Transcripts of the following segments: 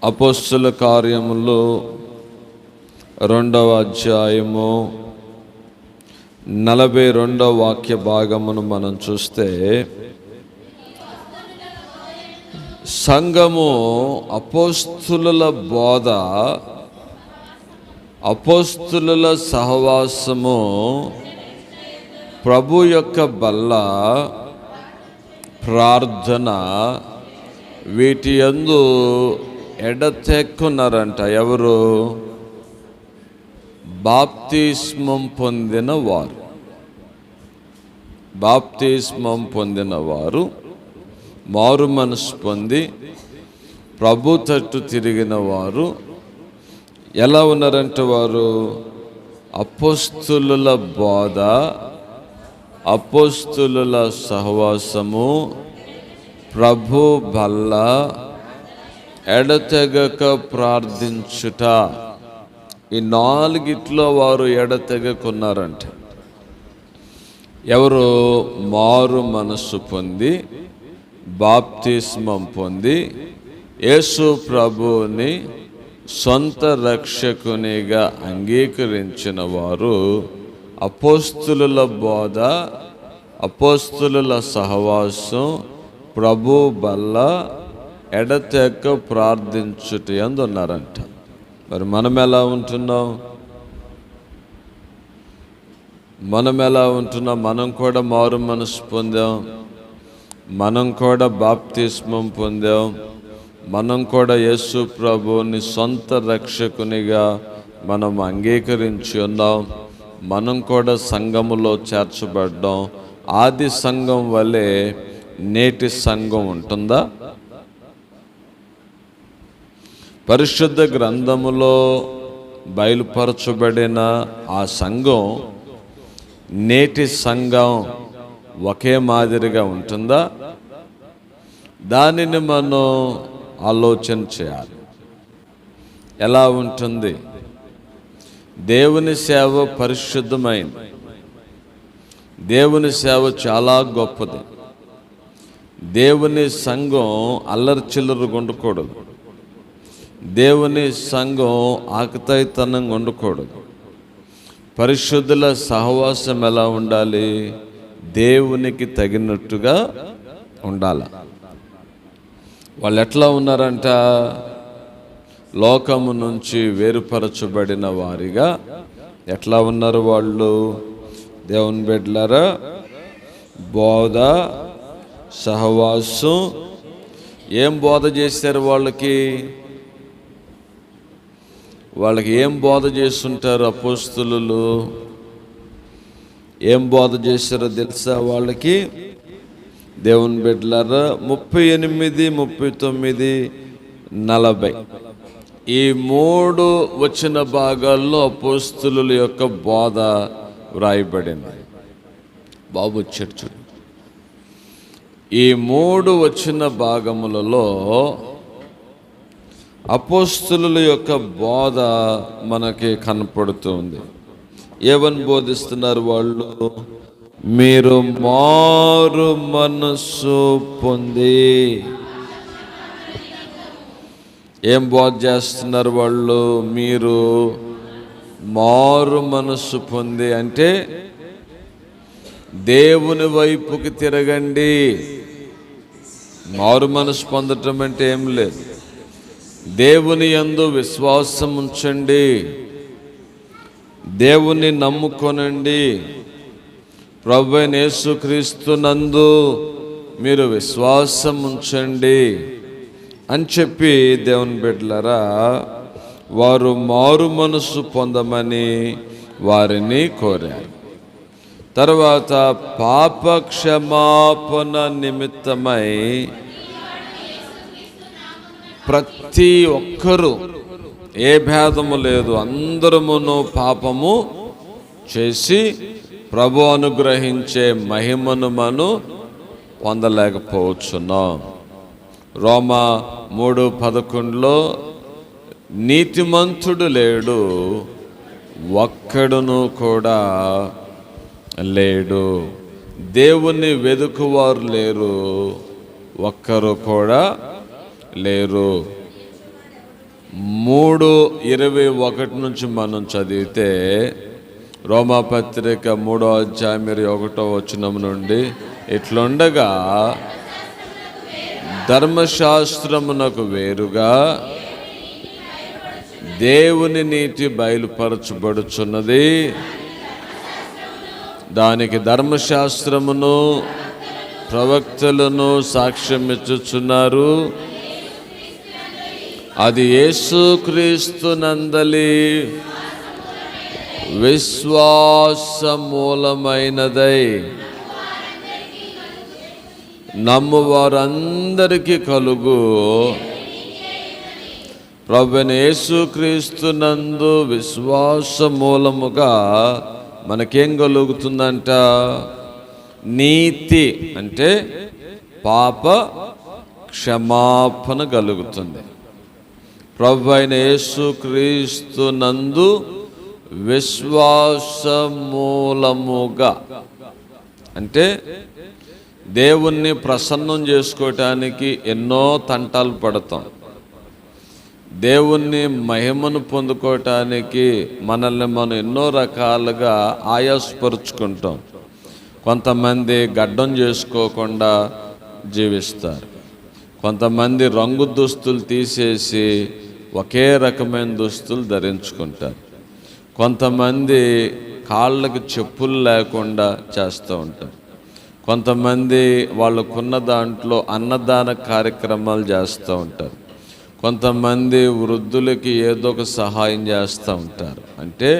అపోస్తుల కార్యములు 2వ అధ్యాయము 42వ వాక్య భాగమును మనం చూస్తే, సంఘము అపోస్తుల బోధ, అపోస్తుల సహవాసము, ప్రభు యొక్క బల్ల, ప్రార్థన, వీటి యందు ఎడతెక్కున్నారంట. ఎవరు? బాప్తిస్మం పొందిన వారు. బాప్తిస్మం పొందిన వారు, మారు మనసు పొంది ప్రభు తట్టు తిరిగిన వారు ఎలా ఉన్నారంటే, వారు అపోస్తుల బోధ, అపోస్తుల సహవాసము, ప్రభు బల్ల, ఎడతెగక ప్రార్థించుట, ఈ 4 వారు ఎడతెగకున్నారంట. ఎవరు? మారు మనస్సు పొంది బాప్తిస్మం పొంది యేసు ప్రభువుని సొంత రక్షకునిగా అంగీకరించిన వారు అపోస్తుల బోధ, అపోస్తుల సహవాసం, ప్రభు బల్ల, ఎడతెగక ప్రార్థించుట యందు ఉన్నారంట. మరి మనం ఎలా ఉంటున్నాం? మనం కూడా మారు మనసు పొందాం, మనం కూడా బాప్తిస్మం పొందాం, మనం కూడా యేసు ప్రభువుని సొంత రక్షకునిగా మనం అంగీకరించి ఉన్నాం, మనం కూడా సంఘములో చేర్చబడ్డాం. ఆది సంఘం వలె నేటి సంఘం ఉంటుందా? పరిశుద్ధ గ్రంథములో బయలుపరచబడిన ఆ సంఘం, నేటి సంఘం ఒకే మాదిరిగా ఉంటుందా? దానిని మనం ఆలోచన చేయాలి. ఎలా ఉంటుంది? దేవుని సేవ పరిశుద్ధమైంది. దేవుని సేవ చాలా గొప్పది. దేవుని సంఘం అల్లరి చిల్లరగా ఉండకూడదు. దేవుని సంఘం ఆకతాయితనంగా ఉండకూడదు. పరిశుద్ధుల సహవాసం ఎలా ఉండాలి? దేవునికి తగినట్టుగా ఉండాలి. వాళ్ళు ఎట్లా ఉన్నారంట? లోకము నుంచి వేరుపరచబడిన వారిగా ఎట్లా ఉన్నారు వాళ్ళు? దేవుని బిడ్డలారా, బోధ, సహవాసం. ఏం బోధ చేశారు? వాళ్ళకి ఏం బోధ చేస్తుంటారు అపోస్తులు? ఏం బోధ చేశారో తెలుసా వాళ్ళకి? దేవుని బిడ్డలారా, 38, 39, 40 ఈ 3 వచ్చిన భాగాల్లో అపోస్తుల యొక్క బోధ వ్రాయబడింది. బాబు చర్చ్ ఈ 3 వచ్చిన భాగములలో అపోస్తుల యొక్క బోధ మనకి కనపడుతుంది. ఏమని బోధిస్తున్నారు వాళ్ళు? మీరు మారు మనస్సు పొంది. ఏం బోధ చేస్తున్నారు వాళ్ళు? మీరు మారు మనస్సు పొంది అంటే దేవుని వైపుకి తిరగండి. మారు మనసు పొందటం అంటే ఏం లేదు. దేవుని యందు విశ్వాసం ఉంచండి, దేవుని నమ్ముకొనండి, ప్రభువైన యేసుక్రీస్తు నందు మీరు విశ్వాసం ఉంచండి అని చెప్పి దేవుని బిడ్డలారా వారు మారు మనసు పొందమని వారిని కోరారు. తర్వాత పాప క్షమాపణ నిమిత్తమై ప్రతి ఒక్కరూ, ఏ భేదము లేదు, అందరమును పాపము చేసి ప్రభు అనుగ్రహించే మహిమను మనం పొందలేకపోతున్నాం. రోమా 3:11 నీతిమంతుడు లేడు, ఒక్కడును కూడా లేడు. దేవుని వెదుకువారు లేరు, ఒక్కరు కూడా లేరు. 3:21 నుంచి మనం చదివితే, రోమాపత్రిక 3:1 నుండి, ఇట్లుండగా ధర్మశాస్త్రమునకు వేరుగా దేవుని నీతి బయలుపరచబడుచున్నది. దానికి ధర్మశాస్త్రమును ప్రవక్తలను సాక్ష్యమిచ్చుచున్నారు. అది యేసుక్రీస్తునందలి విశ్వాసమూలమైనదై నమ్మువారందరికీ కలుగు. ప్రభువైన యేసుక్రీస్తునందు విశ్వాసమూలముగా మనకేం కలుగుతుందంట? నీతి అంటే పాప క్షమాపణ కలుగుతుంది. ప్రభువైన యేసుక్రీస్తునందు విశ్వాసమూలముగా అంటే దేవుణ్ణి ప్రసన్నం చేసుకోవటానికి ఎన్నో తంటాలు పడతాం. దేవుణ్ణి మహిమను పొందుకోవటానికి మనల్ని మనం ఎన్నో రకాలుగా ఆయాసపరుచుకుంటాం. కొంతమంది గడ్డం చేసుకోకుండా జీవిస్తారు. కొంతమంది రంగు దుస్తులు తీసేసి ఒకే రకమైన దుస్తులు ధరించుకుంటారు. కొంతమంది కాళ్ళకి చెప్పులు లేకుండా చేస్తూ ఉంటారు. కొంతమంది వాళ్ళకున్న దాంట్లో అన్నదాన కార్యక్రమాలు చేస్తూ ఉంటారు. కొంతమంది వృద్ధులకి ఏదో ఒక సహాయం చేస్తూ ఉంటారు. అంటే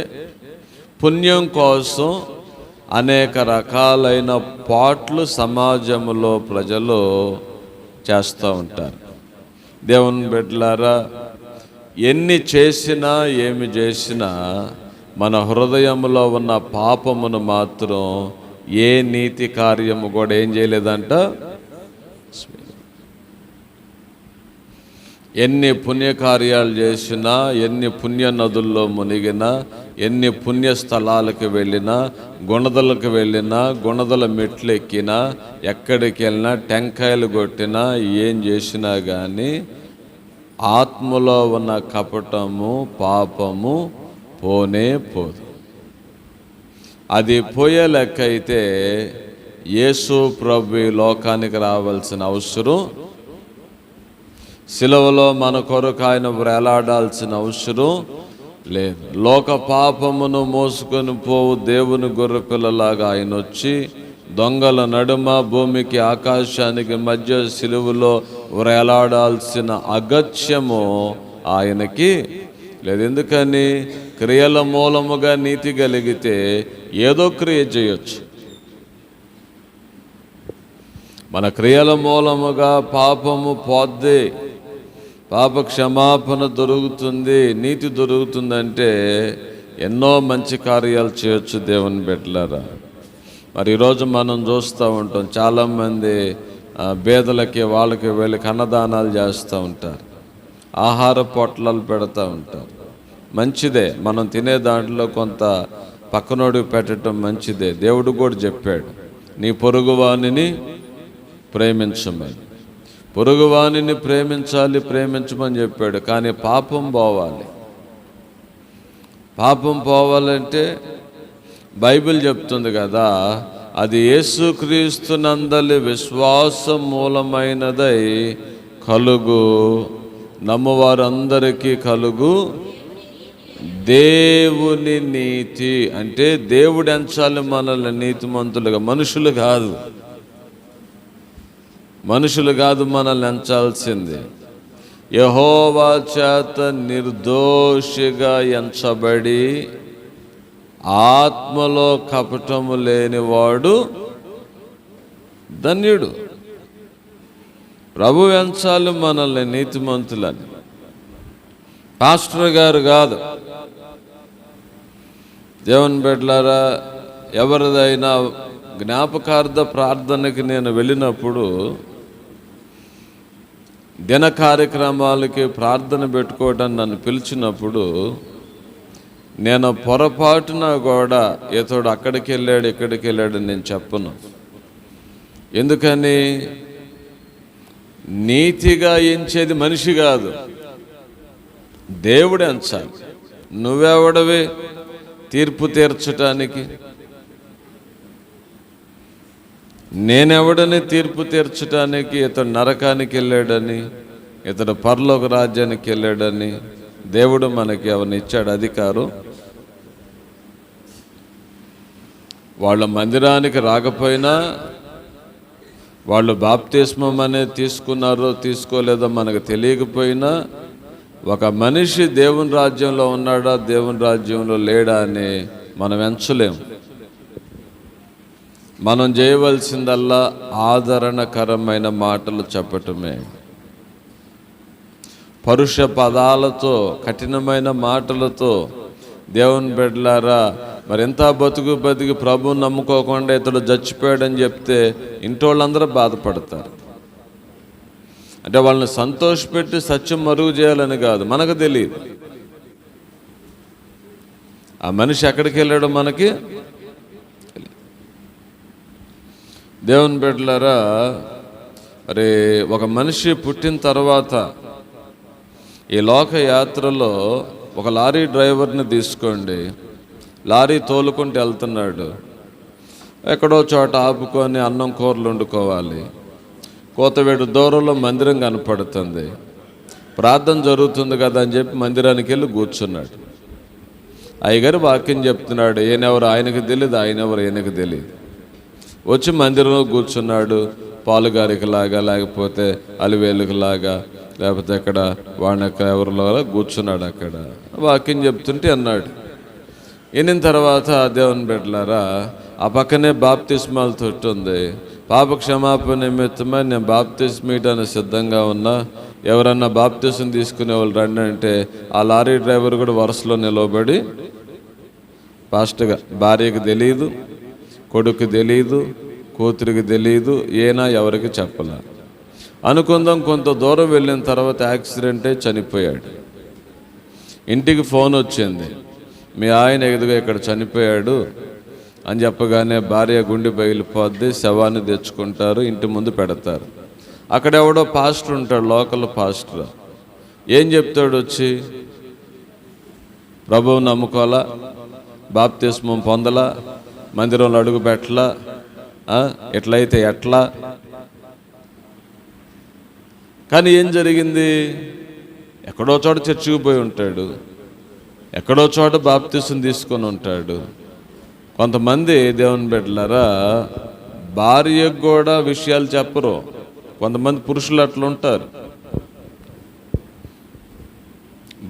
పుణ్యం కోసం అనేక రకాలైన పాట్లు సమాజంలో ప్రజలు చేస్తూ ఉంటారు. దేవుని బిడ్డలారా, ఎన్ని చేసినా ఏమి చేసినా మన హృదయంలో ఉన్న పాపమును మాత్రం ఏ నీతి కార్యము కూడా ఏం చేయలేదంట. ఎన్ని పుణ్యకార్యాలు చేసినా, ఎన్ని పుణ్య నదుల్లో మునిగినా, ఎన్ని పుణ్యస్థలాలకు వెళ్ళినా, గుణదలకు వెళ్ళినా, గుణదల మెట్లు ఎక్కినా, ఎక్కడికి వెళ్ళినా, టెంకాయలు కొట్టినా, ఏం చేసినా కానీ ఆత్మలో ఉన్న కపటము పాపము పోనే పోదు. అది పోయే లెక్క అయితే యేసు ప్రభు లోకానికి రావాల్సిన అవసరం, సిలువలో మన కొరకు ఆయన వేలాడాల్సిన అవసరం లేదు. లోక పాపమును మోసుకొని పోవు దేవుని గొర్రెపిల్లలాగా ఆయన వచ్చి దొంగల నడుమ భూమికి ఆకాశానికి మధ్య సిలువలో వేలాడాల్సిన అగత్యము ఆయనకి లేదు. ఎందుకని? క్రియల మూలముగా నీతి కలిగితే ఏదో క్రియ చేయొచ్చు. మన క్రియల మూలముగా పాపము పోద్ది, పాప క్షమాపణ దొరుకుతుంది, నీతి దొరుకుతుందంటే ఎన్నో మంచి కార్యాలు చేయొచ్చు దేవుని బిడ్డలారా. మరి ఈరోజు మనం చూస్తూ ఉంటాం, చాలామంది పేదలకి వాళ్ళకి వీళ్ళకి అన్నదానాలు చేస్తూ ఉంటారు, ఆహార పొట్లాలు పెడతా ఉంటారు. మంచిదే, మనం తినే దాంట్లో కొంత పక్కనోడికి పెట్టడం మంచిదే. దేవుడు కూడా చెప్పాడు, నీ పొరుగువానిని ప్రేమించమని. పొరుగువానిని ప్రేమించమని చెప్పాడు. కానీ పాపం పోవాలి. పాపం పోవాలంటే బైబిల్ చెప్తుంది కదా, అది యేసుక్రీస్తునందలి విశ్వాసం మూలమైనదై కలుగు, నమ్మువారందరికీ కలుగు దేవుని నీతి. అంటే దేవుడు ఎంచాలి మనల్ని నీతిమంతులుగా, మనుషులు కాదు మనల్ని ఎంచాల్సింది. యెహోవా చేత నిర్దోషిగా ఎంచబడి ఆత్మలో కపటము లేనివాడు ధన్యుడు. ప్రభు ఎంచాలి మనల్ని నీతిమంతులని, పాస్టర్ గారు కాదు. దేవుని బిడ్డలారా, ఎవరిదైనా జ్ఞాపకార్థ ప్రార్థనకి నేను వెళ్ళినప్పుడు, దిన కార్యక్రమాలకి ప్రార్థన పెట్టుకోవడానికి నన్ను పిలిచినప్పుడు, నేను పొరపాటున కూడా ఇతడు అక్కడికి వెళ్ళాడు ఇక్కడికి వెళ్ళాడని నేను చెప్పను. ఎందుకని? నీతిగా ఎంచేది మనిషి కాదు, దేవుడు ఎంచాలి. నువ్వెవడవి తీర్పు తీర్చటానికి? నేనెవడని తీర్పు తీర్చటానికి? ఇతడు నరకానికి వెళ్ళాడని, ఇతడు పరలోక రాజ్యానికి వెళ్ళాడని దేవుడు మనకి ఎవరిని ఇచ్చాడు అధికారం? వాళ్ళ మందిరానికి రాకపోయినా, వాళ్ళు బాప్తిస్మం అనేది తీసుకున్నారో తీసుకోలేదో మనకు తెలియకపోయినా, ఒక మనిషి దేవుని రాజ్యంలో ఉన్నాడా దేవుని రాజ్యంలో లేడా అని మనం ఎంచలేం. మనం చేయవలసిందల్లా ఆదరణకరమైన మాటలు చెప్పటమే. పరుష పదాలతో, కఠినమైన మాటలతో దేవుని బిడ్డలారా, మరి ఎంత బతికి ప్రభువుని నమ్ముకోకుండా ఇతడు చచ్చిపోయాడని చెప్తే ఇంటోళ్ళందరూ బాధపడతారు. అంటే వాళ్ళని సంతోషపెట్టి సత్యం మరుగు చేయాలని కాదు, మనకు తెలియదు ఆ మనిషి ఎక్కడికి వెళ్ళాడో మనకి. దేవుని బిడ్డలారా, మరి ఒక మనిషి పుట్టిన తర్వాత ఈ లోక యాత్రలో ఒక లారీ డ్రైవర్ని తీసుకోండి. లారీ తోలుకుంటూ వెళ్తున్నాడు. ఎక్కడో చోట ఆపుకొని అన్నం కూరలు వండుకోవాలి. కోతవేడు దూరంలో మందిరం కనపడుతుంది. ప్రార్థన జరుగుతుంది కదా అని చెప్పి మందిరానికి వెళ్ళి కూర్చున్నాడు. అయ్యగారు వాక్యం చెప్తున్నాడు. ఈయనెవరు ఆయనకు తెలియదు, ఆయనెవరు ఈయనకు తెలియదు. వచ్చి మందిరంలో కూర్చున్నాడు. పాలుగారికలాగా, లేకపోతే అలివేలుకలాగా, లేకపోతే అక్కడ వాణక ఎవరిలాగా కూర్చున్నాడు. అక్కడ వాక్యం చెప్తుంటే అన్నాడు. వినిన తర్వాత దేవుని బిడ్డలారా, ఆ పక్కనే బాప్తిస్మాల తొట్టి ఉంది. పాప క్షమాపణ నిమిత్తమై నేను బాప్తిస్మీయడానికి సిద్ధంగా ఉన్నా, ఎవరన్నా బాప్తిసం తీసుకునే వాళ్ళు రండి అంటే ఆ లారీ డ్రైవర్ కూడా వరుసలో నిలవబడి ఫాస్ట్గా, భార్యకి తెలియదు, కొడుకు తెలియదు, కూతురికి తెలియదు, ఏనా ఎవరికి చెప్పలే. అనుకుందాం కొంత దూరం వెళ్ళిన తర్వాత యాక్సిడెంట్ అయి చనిపోయాడు. ఇంటికి ఫోన్ వచ్చింది, మీ ఆయన ఎదుగా ఇక్కడ చనిపోయాడు అని చెప్పగానే భార్య గుండె పగిలిపోద్ది. శవాన్ని తెచ్చుకుంటారు, ఇంటి ముందు పెడతారు. అక్కడ ఎవడో పాస్టర్ ఉంటాడు, లోకల్ పాస్టర్. ఏం చెప్తాడు వచ్చి? ప్రభువు నమ్ముకోవాలా, బాప్తిస్మం పొందలా, మందిరంలో అడుగు పెట్టలా, ఎట్లయితే ఎట్లా? కానీ ఏం జరిగింది? ఎక్కడో చోట చర్చికి పోయి ఉంటాడు, ఎక్కడో చోట బాప్తిసం తీసుకొని ఉంటాడు. కొంతమంది దేవుని బిడ్డలారా, భార్యకు కూడా విషయాలు చెప్పరు. కొంతమంది పురుషులు అట్లా ఉంటారు.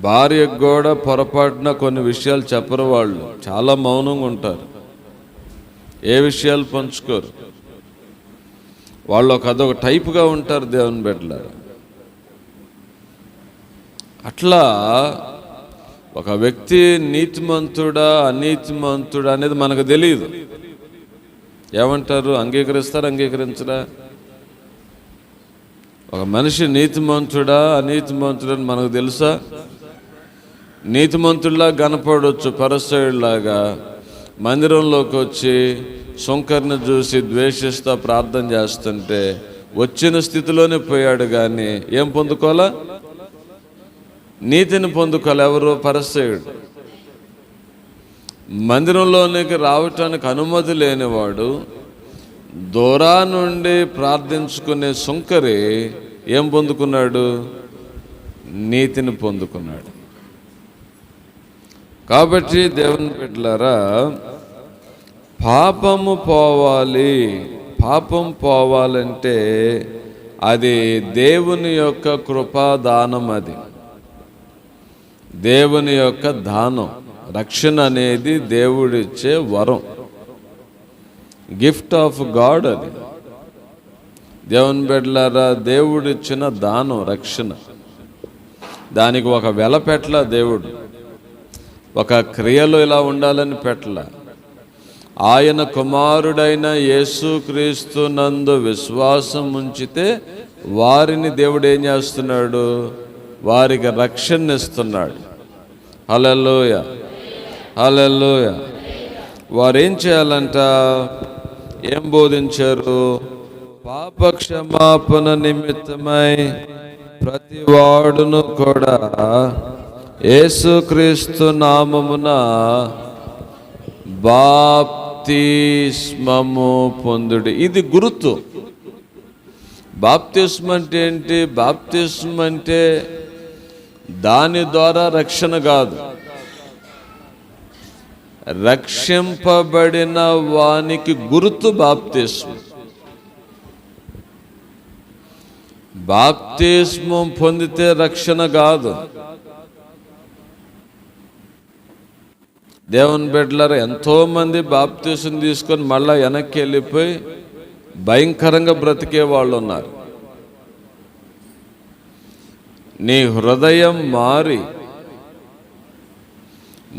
భార్యకు కూడా పొరపాటున కొన్ని విషయాలు చెప్పరు. వాళ్ళు చాలా మౌనంగా ఉంటారు, ఏ విషయాలు పంచుకోరు. వాళ్ళు అదొక టైపుగా ఉంటారు దేవుని బిడ్డలారా. అట్లా ఒక వ్యక్తి నీతిమంతుడా అనీతిమంతుడా అనేది మనకు తెలియదు. ఏమంటారు? అంగీకరిస్తారు, అంగీకరించరా? ఒక మనిషి నీతిమంతుడా అనీతిమంతుడా అని మనకు తెలుసా? నీతిమంతుడిలా కనపడవచ్చు, పరిసయ్యుడిలాగా. మందిరంలోకి వచ్చి సుంకర్ని చూసి ద్వేషిస్తూ ప్రార్థన చేస్తుంటే వచ్చిన స్థితిలోనే పోయాడు, కానీ ఏం పొందుకోవాలా? నీతిని పొందుకోవాలి. ఎవరు? పరిసయ్యుడు. మందిరంలోనికి రావటానికి అనుమతి లేనివాడు దూరా నుండి ప్రార్థించుకునే సుంకరి ఏం పొందుకున్నాడు? నీతిని పొందుకున్నాడు. కాబట్టి దేవుని బిడ్డలారా, పాపము పోవాలి. పాపం పోవాలంటే అది దేవుని యొక్క కృపాదానం. అది దేవుని యొక్క దానం. రక్షణ అనేది దేవుడిచ్చే వరం, గిఫ్ట్ ఆఫ్ గాడ్. అది దేవుని బిడ్డలారా, దేవుడిచ్చిన దానం రక్షణ. దానికి ఒక వెల పెట్టల దేవుడు, ఒక క్రియలో ఇలా ఉండాలని పెట్టల. ఆయన కుమారుడైన యేసుక్రీస్తు నందు విశ్వాసం ఉంచితే వారిని దేవుడు ఏం చేస్తున్నాడు? వారికి రక్షణ ఇస్తున్నాడు. హల్లెలూయ, హల్లెలూయ. వారు ఏం చేయాలంట? ఏం బోధించారు? పాప క్షమాపణ నిమిత్తమై ప్రతి వాడును కూడా యేసుక్రీస్తు నామమున బాప్తిస్మము పొందుడి. ఇది గుర్తు. బాప్తిస్మం అంటే ఏంటి? బాప్తిస్మం అంటే దాని ద్వారా రక్షణ కాదు, రక్షింపబడిన వానికి గుర్తు బాప్తిస్మం. బాప్తిస్మం పొందితే రక్షణ కాదు. దేవుని బిడ్డలారా, ఎంతోమంది బాప్తిస్మం తీసుకొని మళ్ళా వెనక్కి వెళ్ళిపోయి భయంకరంగా బ్రతికే వాళ్ళు ఉన్నారు. నీ హృదయం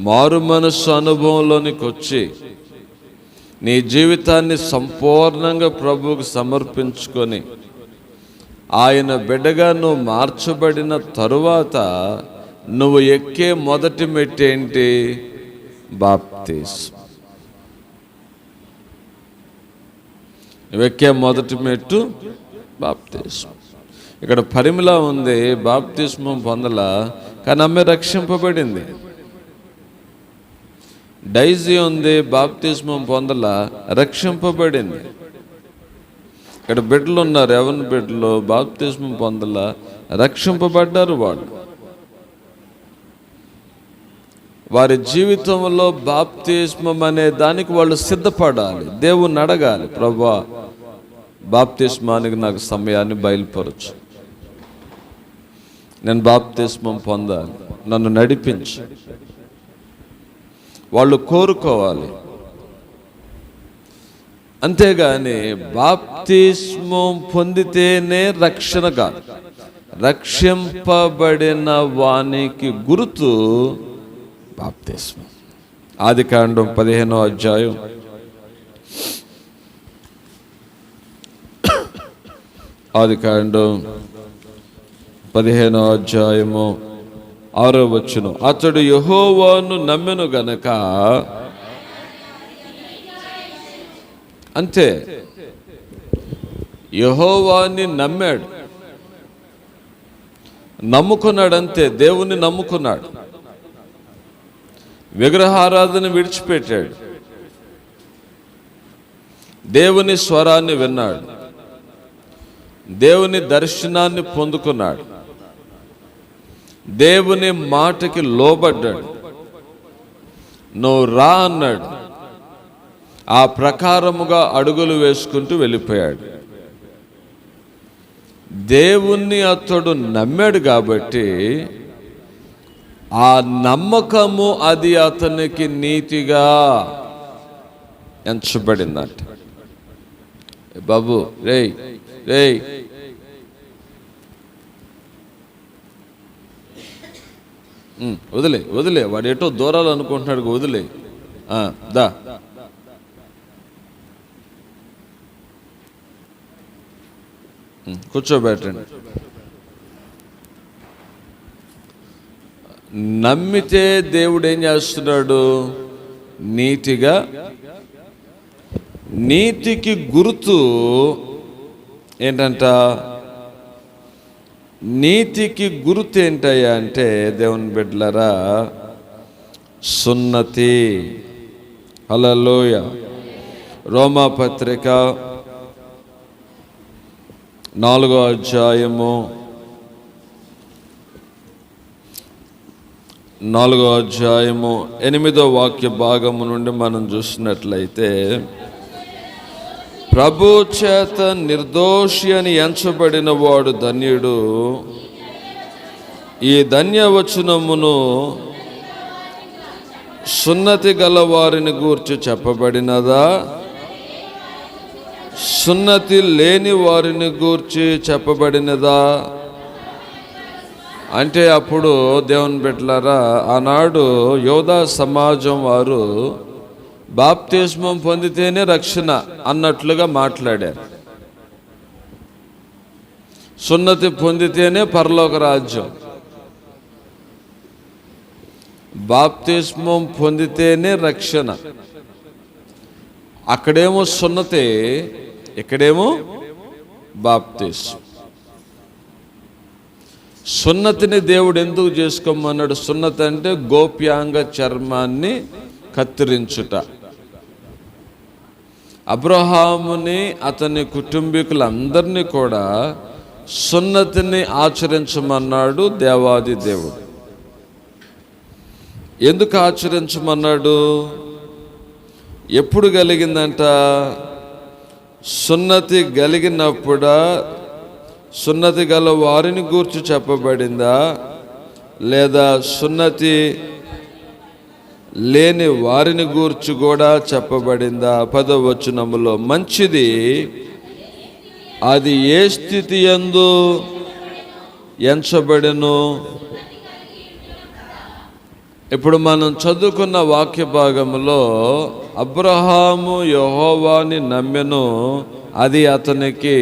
మారు మనస్సు అనుభవంలోనికి వచ్చి నీ జీవితాన్ని సంపూర్ణంగా ప్రభువుకు సమర్పించుకొని ఆయన బిడ్డగా నువ్వు మార్చబడిన తరువాత నువ్వు ఎక్కే మొదటి మెట్టు ఏంటి? బాప్తిస్మం. నువ్వు ఎక్కే మొదటి మెట్టు బాప్తిస్మం. ఇక్కడ పరిమళ ఉంది, బాప్తిస్మం పొందలా, కానీ ఆమె రక్షింపబడింది. డైజీ ఉంది, బాప్తిస్మం పొందలా, రక్షింపబడింది. ఇక్కడ బిడ్డలు ఉన్నారు, ఎవరి బిడ్డలు బాప్తిస్మం పొందలా, రక్షింపబడ్డారు. వారి జీవితంలో బాప్తిస్మం అనే దానికి వాళ్ళు సిద్ధపడాలి. దేవుణ్ణి అడగాలి, ప్రభువా బాప్తిస్మానికి నాకు సమయాన్ని బయలుపరచు, నేను బాప్తిస్మం పొందాలి, నన్ను నడిపించు. వాళ్ళు కోరుకోవాలి. అంతేగాని బాప్తిస్మం పొందితేనే రక్షణ కాదు, రక్షింపబడిన వానికి గుర్తు బాప్తిస్మం. ఆదికాండం 15వ అధ్యాయం 6వ వచనం, అతడు యెహోవాను నమ్మెను గనక. అంతే, యెహోవాని నమ్మాడు, నమ్ముకున్నాడు. అంతే, దేవుణ్ణి నమ్ముకున్నాడు, విగ్రహారాధన విడిచిపెట్టాడు, దేవుని స్వరాన్ని విన్నాడు, దేవుని దర్శనాన్ని పొందుకున్నాడు, దేవుని మాటకి లోబడ్డాడు. నువ్వు రా అన్నాడు, ఆ ప్రకారముగా అడుగులు వేసుకుంటూ వెళ్ళిపోయాడు. దేవుణ్ణి అతడు నమ్మాడు కాబట్టి ఆ నమ్మకము అది అతనికి నీతిగా ఎంచబడిందంట. బాబు రేయ్ రేయ్, వదిలే వాడు ఎటో దూరాలు అనుకుంటున్నాడు, వదిలే, దా. కూర్చోబెట్టండి. నమ్మితే దేవుడు ఏం చేస్తున్నాడు? నీతిగా. నీతికి గుర్తు ఏంటంట? నీతికి గుర్తు ఏంటయ్యా అంటే, దేవుని బిడ్డలారా, సున్నతి. హల్లెలూయ. రోమాపత్రిక 4వ అధ్యాయము 8వ వాక్య భాగము నుండి మనం చూసినట్లయితే, ప్రభు చేత నిర్దోషి అని ఎంచబడిన వాడు ధన్యుడు. ఈ ధన్యవచనమును సున్నతి గల వారిని గూర్చి చెప్పబడినదా, సున్నతి లేని వారిని గూర్చి చెప్పబడినదా? అంటే అప్పుడు దేవుని బిడ్డలారా, ఆనాడు యోధా సమాజం వారు బాప్తిస్మం పొందితేనే రక్షణ అన్నట్లుగా మాట్లాడారు. సున్నతి పొందితేనే పరలోక రాజ్యం, బాప్తిస్మం పొందితేనే రక్షణ. అక్కడేమో సున్నతే, ఇక్కడేమో బాప్తిస్మం. సున్నతిని దేవుడు ఎందుకు చేసుకోమన్నాడు? సున్నతి అంటే గోప్యాంగ చర్మాన్ని కత్తిరించుట. అబ్రహాముని అతని కుటుంబీకులందరినీ కూడా సున్నతిని ఆచరించమన్నాడు దేవాది దేవుడు. ఎందుకు ఆచరించమన్నాడు? ఎప్పుడు కలిగిందంట? సున్నతి కలిగినప్పుడా, సున్నతి గల వారిని గూర్చి చెప్పబడిందా, లేదా సున్నతి లేని వారిని గూర్చి కూడా చెప్పబడిందా? 10వ వచనములో, మంచిది అది ఏ స్థితి యందు ఎంచబడెను. ఇప్పుడు మనం చదువుకున్న వాక్య భాగంలో అబ్రహాము యెహోవాని నమ్మెను, అది అతనికి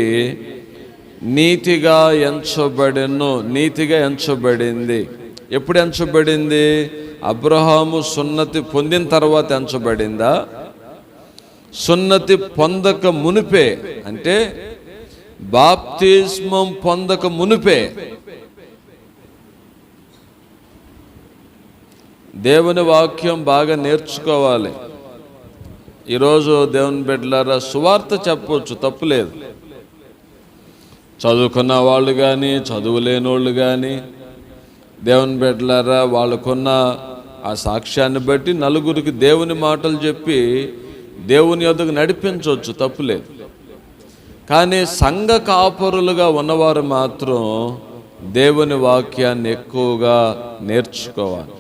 నీతిగా ఎంచబడెను. నీతిగా ఎంచబడింది. ఎప్పుడు ఎంచబడింది? అబ్రహాము సున్నతి పొందిన తర్వాత ఎంచబడిందా? సున్నతి పొందక మునిపే, అంటే బాప్తిస్మం పొందక మునిపే. దేవుని వాక్యం బాగా నేర్చుకోవాలి. ఈరోజు దేవుని బిడ్డలారా, సువార్త చెప్పవచ్చు, తప్పులేదు. చదువుకున్న వాళ్ళు కానీ, చదువులేని వాళ్ళు కానీ, దేవుని బిడ్డలారా, వాళ్ళకున్న ఆ సాక్ష్యాన్ని బట్టి నలుగురికి దేవుని మాటలు చెప్పి దేవుని యొద్దకు నడిపించవచ్చు, తప్పులేదు. కానీ సంఘ కాపరులుగా ఉన్నవారు మాత్రం దేవుని వాక్యాన్ని ఎక్కువగా నేర్చుకోవాలి.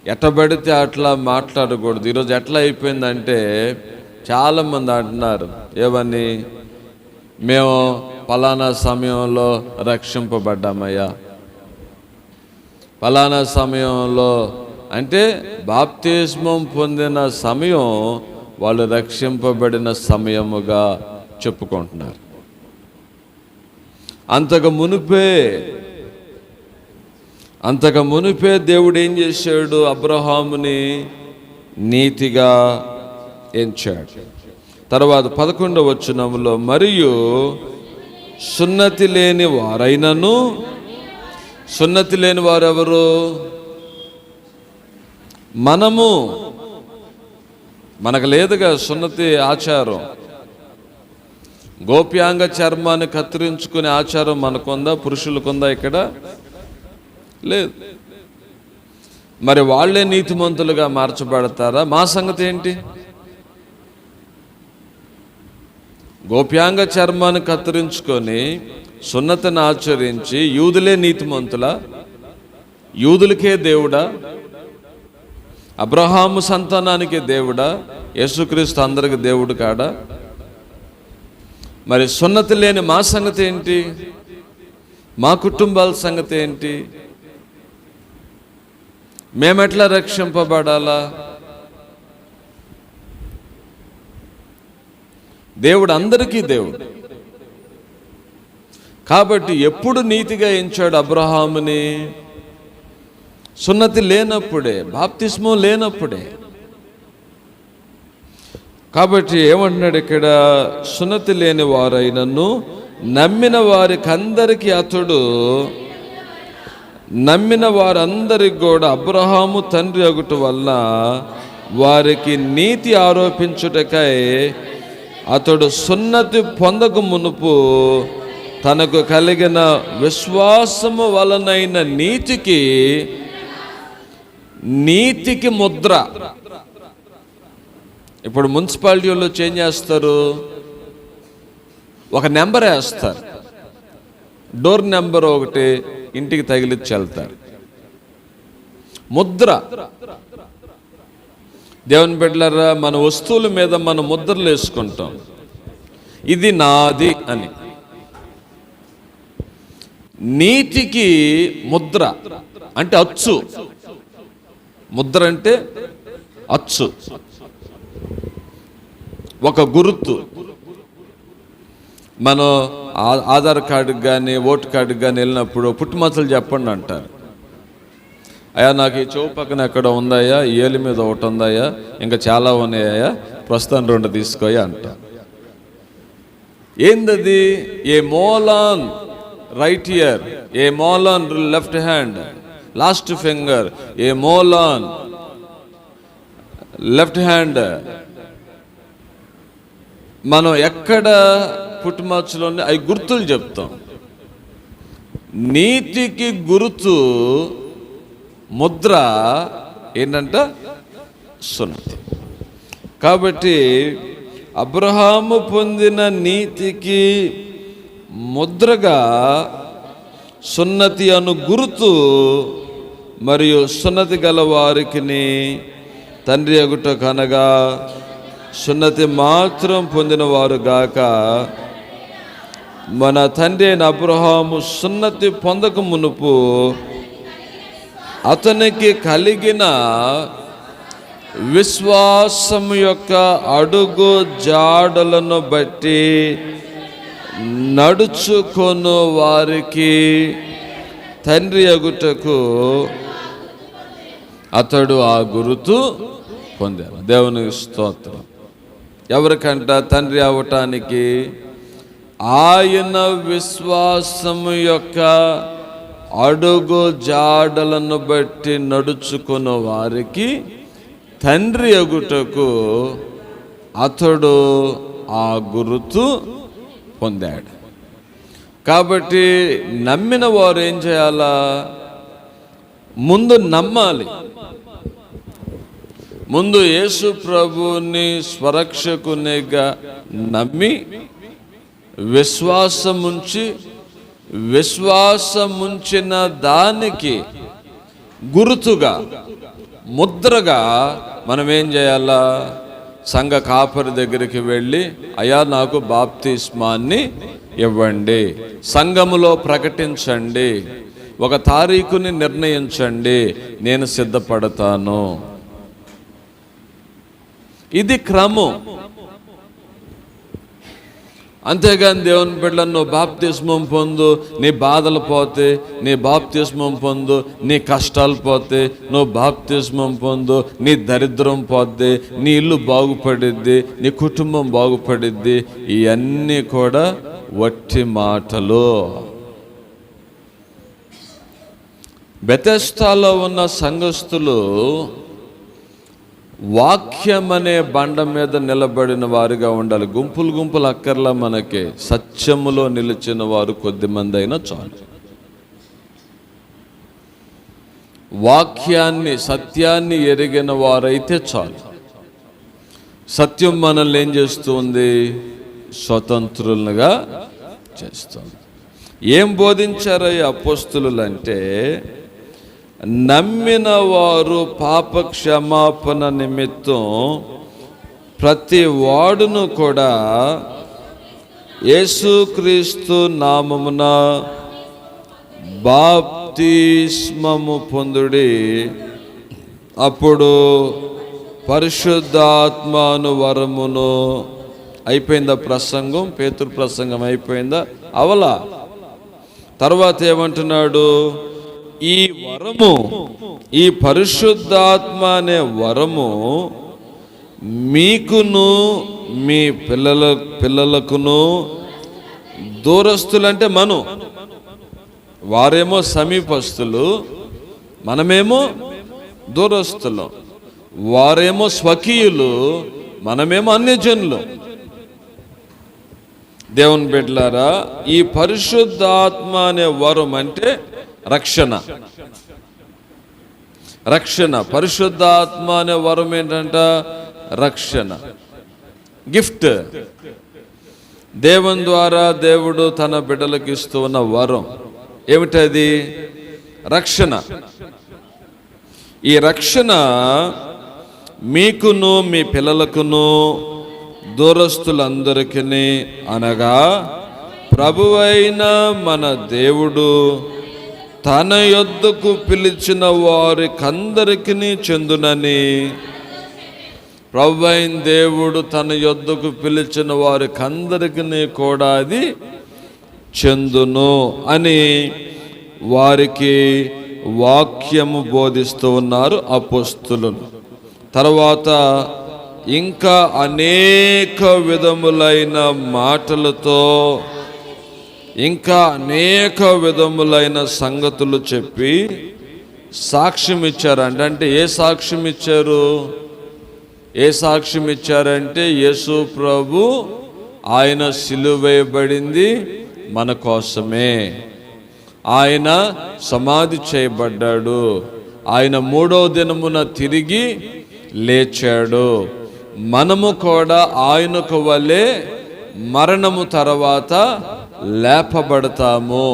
ఎట్టబడితే అట్లా మాట్లాడకూడదు. ఈరోజు ఎట్లా అయిపోయిందంటే, చాలామంది అంటున్నారు, ఏమని, మేము పలానా సమయంలో రక్షింపబడ్డామయ్యా, పలానా సమయంలో, అంటే బాప్తిస్మం పొందిన సమయం వాళ్ళు రక్షింపబడిన సమయముగా చెప్పుకుంటున్నారు. అంతకు మునిపే దేవుడు ఏం చేశాడు? అబ్రహాముని నీతిగా ఎంచాడు. తర్వాత 11వ వచనంలో, మరియు సున్నతి లేని వారైనను. సున్నతి లేని వారెవరు? మనకు లేదుగా సున్నతి ఆచారం. గోప్యాంగ చర్మాన్ని కత్తిరించుకునే ఆచారం మనకుందా? పురుషులకుందా? ఇక్కడ లేదు. మరి వాళ్ళే నీతిమంతులుగా మార్చబడతారా? మా సంగతి ఏంటి? గోప్యాంగ చర్మాన్ని కత్తిరించుకొని సున్నతిని ఆచరించి యూదులే నీతిమంతులా? యూదులకే దేవుడా? అబ్రహాము సంతానానికి దేవుడా? యేసుక్రీస్తు అందరికి దేవుడు కాడా? మరి సున్నతి లేని మా సంగతి ఏంటి? మా కుటుంబాల సంగతి ఏంటి? మేమెట్లా రక్షింపబడాలా? దేవుడు అందరికీ దేవుడు కాబట్టి ఎప్పుడు నీతిగా ఎంచాడు అబ్రహాముని? సున్నతి లేనప్పుడే, బాప్తిస్మం లేనప్పుడే. కాబట్టి ఏమంటున్నాడు ఇక్కడ? సున్నతి లేని వారైనను నమ్మిన వారికందరికీ అతడు, నమ్మిన వారందరికి కూడా అబ్రహాము తండ్రి అగుట వల్ల వారికి నీతి ఆరోపించుటకై అతడు సున్నతి పొందక మునుపు తనకు కలిగిన విశ్వాసము వలనైన నీతికి ముద్ర. ఇప్పుడు మున్సిపాలిటీ వాళ్ళు చేంజ్ చేస్తారు, ఒక నెంబర్ వేస్తారు, డోర్ నెంబర్ ఒకటి ఇంటికి తగిలిచ్చి వెళ్తారు. ముద్ర. దేవుని బిడ్డలారా, మన వస్తువుల మీద మనం ముద్రలు వేసుకుంటాం, ఇది నాది అని. నీతికి ముద్ర అంటే అచ్చు. ముద్ర అంటే అచ్చు, ఒక గుర్తు. మనం ఆధార్ కార్డుకి కానీ ఓటు కార్డుకి కానీ వెళ్ళినప్పుడు పుట్టుమచ్చలు చెప్పండి అంటారు. అయ్యా నాకు ఈ చెవు పక్కన ఎక్కడ ఉందాయా, ఏలి మీద ఒకటి ఉందాయా, ఇంకా చాలా ఉన్నాయా, ప్రస్తుతం 2 తీసుకోయా అంట. ఏందది? ఏ మోలాన్ right ear, a mole on left hand, last finger, a mole on left hand. మనం ఎక్కడ పుట్టుమచ్చలోనే అవి గుర్తులు చెప్తాం. నీతికి గుర్తు ముద్ర ఏంటంట? సున్నతి. కాబట్టి అబ్రహాము పొందిన నీతికి ముద్రగా సున్నతి అను గుర్తు, మరియు సున్నతి గల వారికి తండ్రి అగుట కనగా సున్నతి మాత్రం పొందిన వారు గాక, మన తండ్రి అయిన అబ్రహాము సున్నతి పొందక మునుపు అతనికి కలిగిన విశ్వాసం యొక్క అడుగు జాడలను బట్టి నడుచుకొను వారికి తండ్రి అగుటకు అతడు ఆ గురుతు పొందారు. దేవునికి స్తోత్రం. ఎవరికంట? తండ్రి అవటానికి. ఆయన విశ్వాసము యొక్క అడుగు జాడలను బట్టి నడుచుకున్న వారికి తండ్రి అగుటకు అతడు ఆ గురుతు పొందాడు. కాబట్టి నమ్మిన వారు ఏం చేయాలా? ముందు నమ్మాలి. ముందు యేసు ప్రభువుని స్వరక్షకునిగా నమ్మి విశ్వాసముంచిన దానికి గుర్తుగా, ముద్రగా మనం ఏం చేయాలా? సంఘ కాపరి దగ్గరికి వెళ్ళి, అయ్యా నాకు బాప్తిస్మాన్ని ఇవ్వండి, సంఘములో ప్రకటించండి, ఒక తారీఖుని నిర్ణయించండి, నేను సిద్ధపడతాను. ఇది క్రమం. అంతేగాని దేవుని బిడ్డలను నువ్వు బాప్తిస్మం పొందు, నీ బాధలు పోతే, నీ బాప్తిస్మం పొందు, నీ కష్టాలు పోతే, నువ్వు బాప్తిస్మం పొందు, నీ దరిద్రం పోద్ది, నీ ఇల్లు బాగుపడిద్ది, నీ కుటుంబం బాగుపడిద్ది. ఇవన్నీ కూడా వట్టి మాటలు. బెతెస్దాలో ఉన్న సంఘస్థులు వాక్యం అనే బండ మీద నిలబడిన వారుగా ఉండాలి. గుంపులు గుంపులు అక్కర్లా మనకి. సత్యములో నిలిచిన వారు కొద్ది మంది అయినా చాలు. వాక్యాన్ని, సత్యాన్ని ఎరిగిన వారైతే చాలు. సత్యం మనల్ని ఏం చేస్తుంది? స్వతంత్రులుగా చేస్తుంది. ఏం బోధించారు ఈ అపోస్తలులు అంటే, నమ్మిన వారు పాప క్షమాపణ నిమిత్తం ప్రతి వాడును కూడా యేసుక్రీస్తు నామమున బాప్తిస్మము పొందుడి, అప్పుడు పరిశుద్ధాత్మను వరమును. అయిపోయిందా ప్రసంగం? పేతురు ప్రసంగం అయిపోయిందా? అవలా. తర్వాత ఏమంటున్నాడు? ఈ వరము, ఈ పరిశుద్ధాత్మ అనే వరము మీకును మీ పిల్లలకును, దూరస్తులంటే వారేమో సమీపస్తులు, మనమేమో దూరస్తులు. వారేమో స్వకీయులు, మనమేమో అన్యజనులు. దేవుని బిడ్డలారా, ఈ పరిశుద్ధాత్మ అనే వరం అంటే రక్షణ. పరిశుద్ధాత్మ అనే వరం ఏంటంట? రక్షణ, గిఫ్ట్. దేవుని ద్వారా దేవుడు తన బిడ్డలకు ఇస్తూ ఉన్న వరం ఏమిటది? రక్షణ. ఈ రక్షణ మీకును మీ పిల్లలకును దూరస్తులందరికీ, అనగా ప్రభువైన మన దేవుడు తన యొద్దకు పిలిచిన వారికందరికీ చెందునని. ప్రభువైన దేవుడు తన యొద్దకు పిలిచిన వారికందరికీ కూడా అది చెందును అని వారికి వాక్యము బోధిస్తూ ఉన్నారు అపోస్తలులు. తర్వాత ఇంకా అనేక విధములైన మాటలతో ఇంకా అనేక విధములైన సంగతులు చెప్పి సాక్ష్యం ఇచ్చారు. అంటే ఏ సాక్ష్యం ఇచ్చారు? ఏ సాక్ష్యం ఇచ్చారంటే యేసు ప్రభు ఆయన సిలువ వేయబడింది మన కోసమే, ఆయన సమాధి చేయబడ్డాడు, ఆయన 3వ దినమున తిరిగి లేచాడు, మనము కూడా ఆయనకు వలె మరణము తర్వాత లేపబడతాము,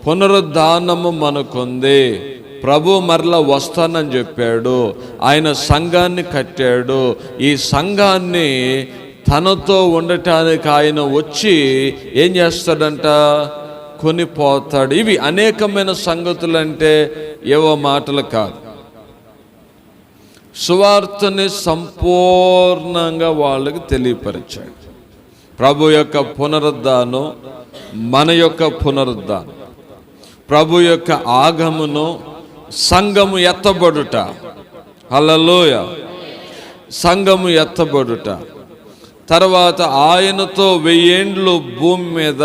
పునరుద్ధానము మనకుంది, ప్రభు మరలా వస్తానని చెప్పాడు, ఆయన సంఘాన్ని కట్టాడు, ఈ సంఘాన్ని తనతో ఉండటానికి ఆయన వచ్చి ఏం చేస్తాడంట? కొనిపోతాడు. ఇవి అనేకమైన సంగతులు, అంటే ఏవో మాటలు కాదు. సువార్తని సంపూర్ణంగా వాళ్ళకి తెలియపరిచాడు. ప్రభు యొక్క పునరుద్ధానం, మన యొక్క పునరుద్ధానం, ప్రభు యొక్క ఆగమను, సంఘము ఎత్తబడుట, హల్లెలూయ, సంఘము ఎత్తబడుట, తర్వాత ఆయనతో 1000 ఏండ్లు భూమి మీద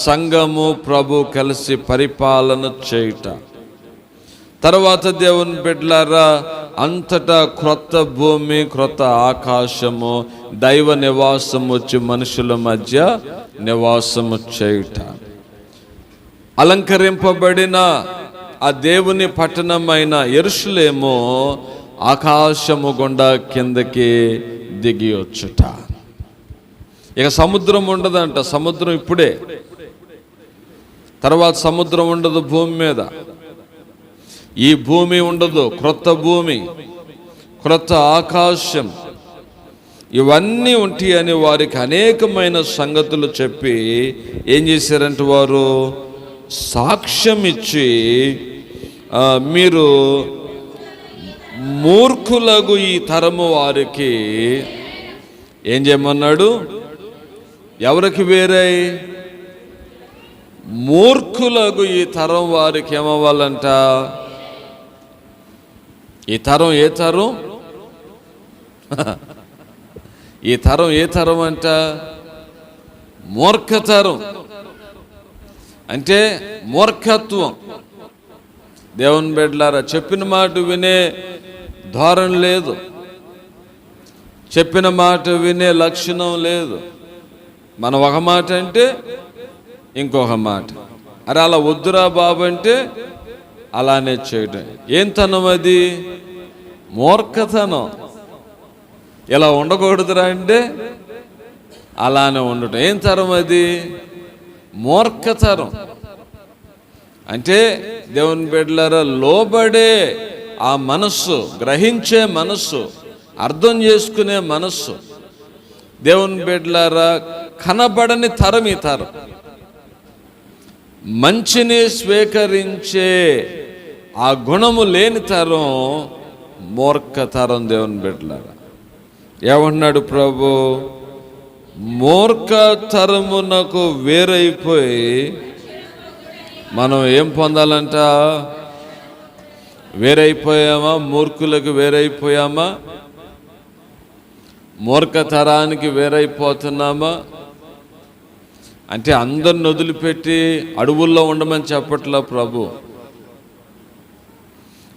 సంఘము ప్రభు కలిసి పరిపాలన చేయుట, తర్వాత దేవుని బిడ్డలారా అంతటా క్రొత్త భూమి, క్రొత్త ఆకాశము, దైవ నివాసం వచ్చి మనుషుల మధ్య నివాసము చేయుట, అలంకరింపబడిన ఆ దేవుని పట్టణమైన యెరూషలేము ఆకాశము గుండా కిందకి దిగి వచ్చుట. ఇక సముద్రం ఉండదంట. సముద్రం ఇప్పుడే, తర్వాత సముద్రం ఉండదు భూమి మీద, ఈ భూమి ఉండదు, క్రొత్త భూమి, క్రొత్త ఆకాశం, ఇవన్నీ ఉంటాయి అని వారికి అనేకమైన సంగతులు చెప్పి ఏం చేశారంటే వారు సాక్ష్యం ఇచ్చి, మీరు మూర్ఖులకు ఈ తరము వారికి ఏం చేయమన్నాడు? ఎవరికి వేరై? మూర్ఖులకు ఈ తరం వారికి ఏమవ్వాలంట? ఈ తరం ఏ తరం? ఈ తరం ఏ తరం అంట? మూర్ఖతరం, అంటే మూర్ఖత్వం. దేవుని బిడ్డలారా, చెప్పిన మాట వినే ధోరణి లేదు, చెప్పిన మాట వినే లక్షణం లేదు. మనం ఒక మాట అంటే ఇంకొక మాట, అరే అలా వద్దురా బాబు అంటే అలానే చేయడం. ఏం తనం అది? మూర్ఖతనం. ఇలా ఉండకూడదురా అంటే అలానే ఉండటం. ఏం తరం అది? మూర్ఖతరం. అంటే దేవుని బిడ్డలారా, లోబడే ఆ మనస్సు, గ్రహించే మనస్సు, అర్థం చేసుకునే మనస్సు, దేవుని బిడ్డలారా కనబడని తరం ఈ తరం. మంచిని స్వీకరించే ఆ గుణము లేని తరం మూర్ఖతరం. దేవుని బిడ్డలారా ఏమంటున్నాడు ప్రభు? మూర్ఖతరమునకు వేరైపోయి మనం ఏం పొందాలంట? వేరైపోయామా? మూర్ఖులకు వేరైపోయామా? మూర్ఖతరానికి వేరైపోతున్నామా? అంటే అందరిని వదిలిపెట్టి అడవుల్లో ఉండమని చెప్పట్లా ప్రభు.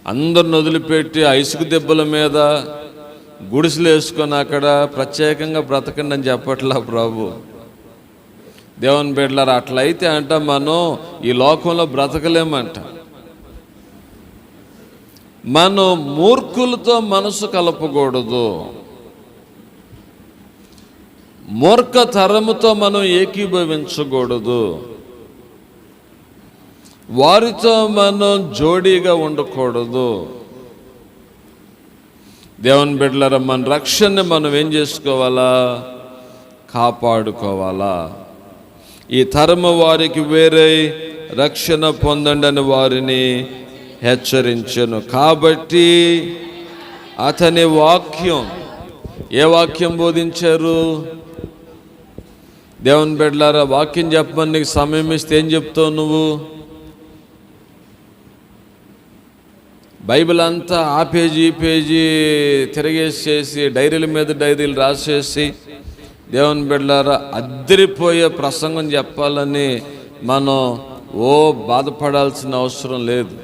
అందరిని వదిలిపెట్టి ఇసుక దెబ్బల మీద గుడిసెలు వేసుకొని అక్కడ ప్రత్యేకంగా బ్రతకండి అని చెప్పట్లా ప్రభు. దేవుని బిడ్డలారా, అట్లయితే అంట మనం ఈ లోకంలో బ్రతకలేమంట. మనం మూర్ఖులతో మనసు కలపకూడదు, మూర్ఖ తరముతో మనం ఏకీభవించకూడదు, వారితో మనం జోడీగా ఉండకూడదు. దేవుని బిడ్డలారా, మన రక్షణని మనం ఏం చేసుకోవాలా? కాపాడుకోవాలా. ఈ తరము వారికి వేరే రక్షణ పొందండి అని వారిని హెచ్చరించెను. కాబట్టి అతని వాక్యం, ఏ వాక్యం బోధించారు? దేవుని బిడ్డలారా, వాక్యం చెప్పమని నీకు సమయం ఇస్తే ఏం చెప్తావు నువ్వు? బైబిల్ అంతా ఆ పేజీ ఈ పేజీ తిరగేసేసి డైరీల మీద డైరీలు రాసేసి దేవుని బిడ్డలారా అద్దరిపోయే ప్రసంగం చెప్పాలని మనం బాధపడాల్సిన అవసరం లేదు.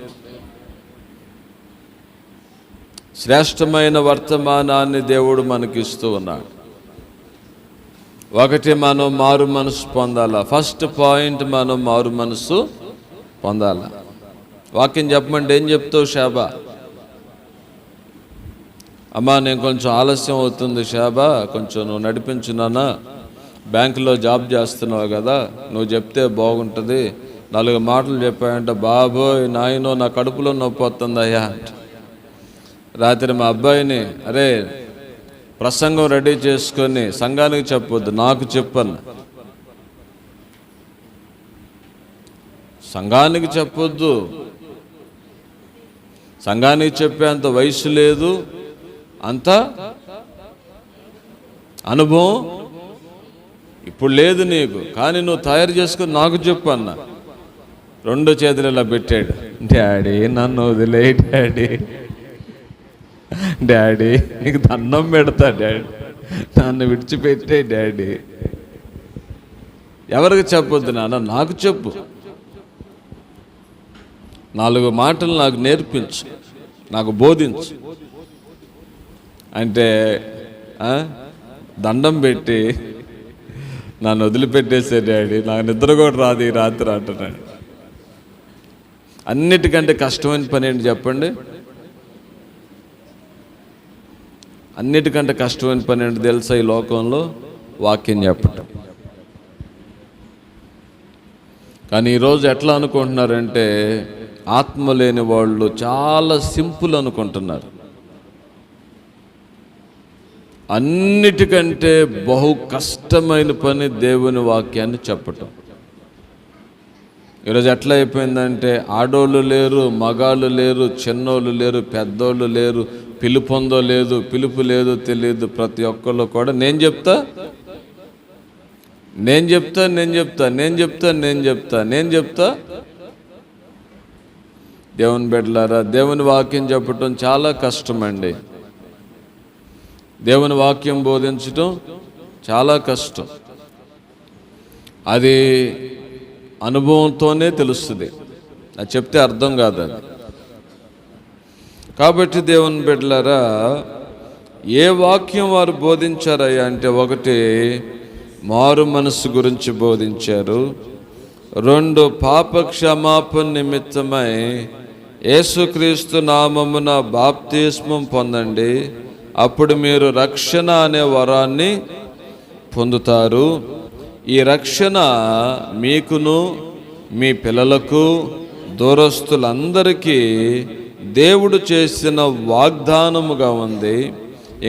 శ్రేష్టమైన వర్తమానాన్ని దేవుడు మనకిస్తూ ఉన్నాడు. ఒకటి, మనం మారు మనసు పొందాలా. ఫస్ట్ పాయింట్, మనం మారు మనసు పొందాలా. వాక్యం చెప్పమంటే ఏం చెప్తావు శాబా? అమ్మా నేను కొంచెం ఆలస్యం అవుతుంది శాబా, కొంచెం నువ్వు నడిపించున్నానా, బ్యాంకులో జాబ్ చేస్తున్నావు కదా, నువ్వు చెప్తే బాగుంటుంది, 4 మాటలు చెప్పాయంటే బాబోయ్ నాయనో నా కడుపులో నొప్పి వస్తుంది అయ్యా అంట. రాత్రి మా అబ్బాయిని, అరే ప్రసంగం రెడీ చేసుకొని సంఘానికి చెప్పొద్దు, నాకు చెప్పన్న. సంఘానికి చెప్పొద్దు, సంఘానికి చెప్పేంత వయసు లేదు, అంత అనుభవం ఇప్పుడు లేదు నీకు, కానీ నువ్వు తయారు చేసుకుని నాకు చెప్పు అన్న. 2 చేతులు ఇలా పెట్టాడు. డాడీ నన్ను వదిలే డాడీ, డాడీ నీకు దండం పెడతా డాడీ, నన్ను విడిచిపెట్టే డాడీ. ఎవరికి చెప్పొద్దు నాన్న, నాకు చెప్పు, 4 మాటలు నాకు నేర్పించు, నాకు బోధించు అంటే దండం పెట్టి నన్ను వదిలిపెట్టేసే డాడీ, నాకు నిద్ర కూడా రాదు ఈ రాత్రి అంటున్నాడు. అన్నిటికంటే కష్టమైన పని ఏంటి చెప్పండి? అన్నిటికంటే కష్టమైన పని ఏంటి తెలుసా ఈ లోకంలో? వాక్యం చెప్పటం. కానీ ఈరోజు ఎట్లా అనుకుంటున్నారంటే, ఆత్మ లేని వాళ్ళు చాలా సింపుల్ అనుకుంటున్నారు. అన్నిటికంటే బహు కష్టమైన పని దేవుని వాక్యాన్ని చెప్పటం. ఈరోజు ఎట్లా అయిపోయిందంటే, ఆడోళ్ళు లేరు, మగాళ్ళు లేరు, చిన్నోళ్ళు లేరు, పెద్దోళ్ళు లేరు, పిలుపొందో లేదు, పిలుపు లేదో తెలియదు. ప్రతి ఒక్కళ్ళు కూడా నేను చెప్తా నేను చెప్తా నేను చెప్తా నేను చెప్తా నేను చెప్తా నేను చెప్తా. దేవుని బిడ్డలారా, దేవుని వాక్యం చెప్పటం చాలా కష్టమండి. దేవుని వాక్యం బోధించటం చాలా కష్టం. అది అనుభవంతోనే తెలుస్తుంది, అది చెప్తే అర్థం కాదు అది. కాబట్టి దేవుని బిడ్డలారా, ఏ వాక్యం వారు బోధించారయ్యా అంటే, 1 మారు మనసు గురించి బోధించారు, 2 పాప క్షమాపణ నిమిత్తమై యేసుక్రీస్తు నామమున బాప్తిస్మం పొందండి, అప్పుడు మీరు రక్షణ అనే వరాన్ని పొందుతారు. ఈ రక్షణ మీకును మీ పిల్లలకు దూరస్తులందరికీ దేవుడు చేసిన వాగ్దానముగా ఉంది.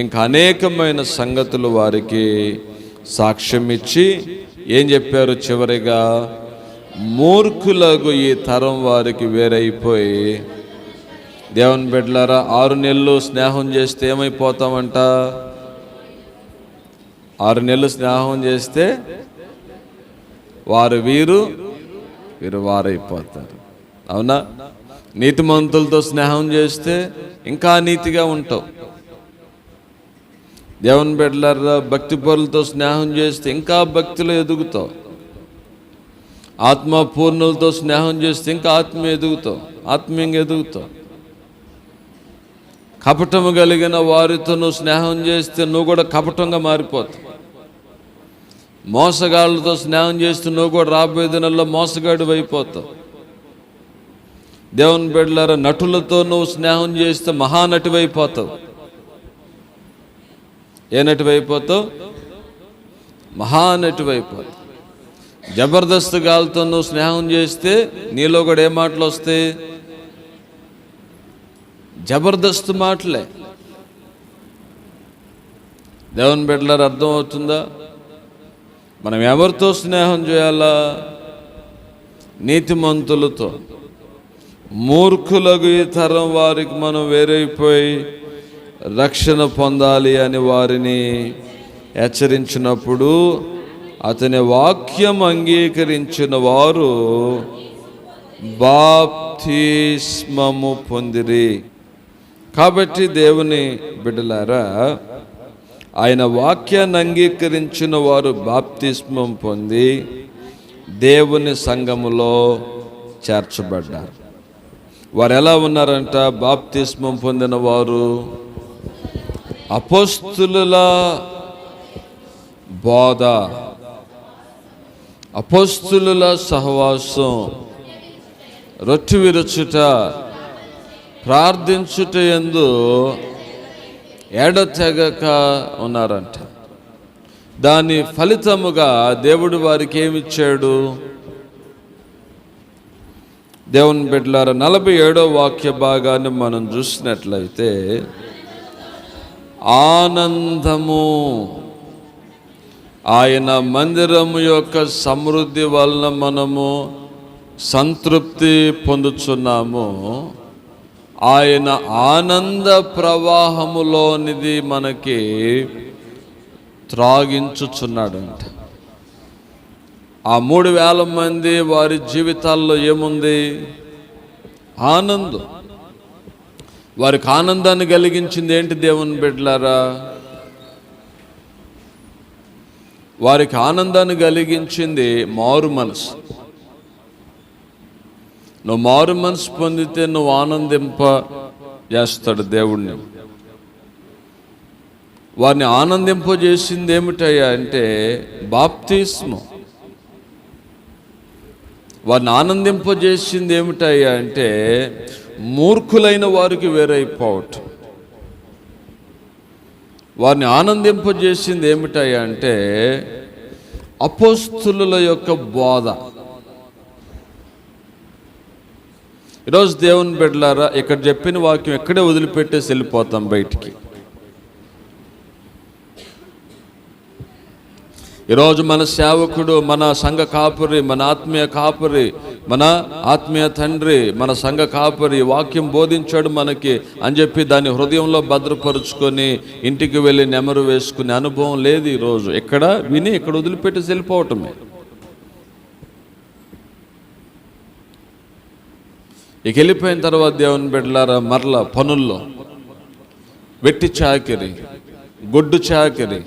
ఇంకా అనేకమైన సంగతులు వారికి సాక్ష్యం ఇచ్చి ఏం చెప్పారు? చివరిగా, మూర్ఖులకు ఈ తరం వారికి వేరైపోయి. దేవుని బిడ్డలారా, 6 నెలలు స్నేహం చేస్తే ఏమైపోతామంట? 6 నెలలు స్నేహం చేస్తే వారు వీరు వారైపోతారు. అవునా? నీతిమంతులతో స్నేహం చేస్తే ఇంకా నీతిగా ఉంటావు. దేవుని బిడ్డలారా, భక్తి పరులతో స్నేహం చేస్తే ఇంకా భక్తిలో ఎదుగుతావు. ఆత్మపూర్ణులతో స్నేహం చేస్తే ఇంకా ఆత్మీయంగా ఎదుగుతావు. కపటము కలిగిన వారితో నువ్వు స్నేహం చేస్తే నువ్వు కూడా కపటంగా మారిపోతావు. మోసగాళ్ళతో స్నేహం చేస్తే నువ్వు కూడా రాబోయే దినాల్లో మోసగాడు అయిపోతావు. దేవుని బిడ్డలారా, నటులతో నువ్వు స్నేహం చేస్తే మహానటివైపోతావు. ఏ నటివైపోతావు? మహానటివైపోతావు. జబర్దస్త్ గాలతో నువ్వు స్నేహం చేస్తే నీలో కూడా ఏ మాటలు వస్తాయి? జబర్దస్త్ మాటలే. దేవుని బిడ్డలారా, అర్థం అవుతుందా? మనం ఎవరితో స్నేహం చేయాలా? నీతిమంతులతో. మూర్ఖులకు ఈ తరం వారికి మనం వేరైపోయి రక్షణ పొందాలి అని వారిని హెచ్చరించినప్పుడు, అతని వాక్యం అంగీకరించిన వారు బాప్తిస్మము పొందిరి. కాబట్టి దేవుని బిడ్డలారా, ఆయన వాక్యాన్ని అంగీకరించిన వారు బాప్తిస్మం పొంది దేవుని సంఘములో చేర్చబడ్డారు. వారు ఎలా ఉన్నారంట? బాప్తిస్మం పొందిన వారు అపోస్తులుల బోధ, అపోస్తులుల సహవాసం, రొట్టె విరుచుట, ప్రార్థించుట యందు ఎడతెగక ఉన్నారంట. దాని ఫలితముగా దేవుడు వారికి ఏమిచ్చాడు? దేవుని బిడ్డలారా, 47వ వాక్య భాగాన్ని మనం చూసినట్లయితే, ఆనందము, ఆయన మందిరము యొక్క సమృద్ధి వలన మనము సంతృప్తి పొందుచున్నాము. ఆయన ఆనంద ప్రవాహములోనిది మనకి త్రాగించుచున్నాడంట. ఆ 3,000 మంది వారి జీవితాల్లో ఏముంది? ఆనందం. వారికి ఆనందాన్ని కలిగించింది ఏంటి దేవుని బిడ్డలారా? వారికి ఆనందాన్ని కలిగించింది మారు మనసు. నువ్వు మారు మనసు పొందితే నువ్వు ఆనందింప చేస్తాడు దేవుణ్ణి. వారిని ఆనందింపజేసింది ఏమిటయ్యా అంటే బాప్తిస్మం. వారిని ఆనందింపజేసింది ఏమిటయ్యా అంటే మూర్ఖులైన వారికి వేరైపోవటం. వారిని ఆనందింపజేసింది ఏమిటయ్యా అంటే అపోస్తులుల యొక్క బోధ. ఈరోజు దేవుని బిడ్డలారా, ఇక్కడ చెప్పిన వాక్యం ఎక్కడే వదిలిపెట్టేసి వెళ్ళిపోతాం బయటికి. ఈరోజు మన సేవకుడు, మన సంఘ కాపురి, మన ఆత్మీయ కాపురి, మన ఆత్మీయ తండ్రి, మన సంఘ కాపురి వాక్యం బోధించాడు మనకి అని చెప్పి దాన్ని హృదయంలో భద్రపరుచుకొని ఇంటికి వెళ్ళి నెమరు వేసుకునే అనుభవం లేదు. ఈరోజు ఎక్కడ విని ఇక్కడ వదిలిపెట్టేసి వెళ్ళిపోవటమే. ఇక వెళ్ళిపోయిన తర్వాత దేవుని బిడ్డలారా, మరలా పనుల్లో వెట్టి చాకిరి, గొడ్డు చాకిరి,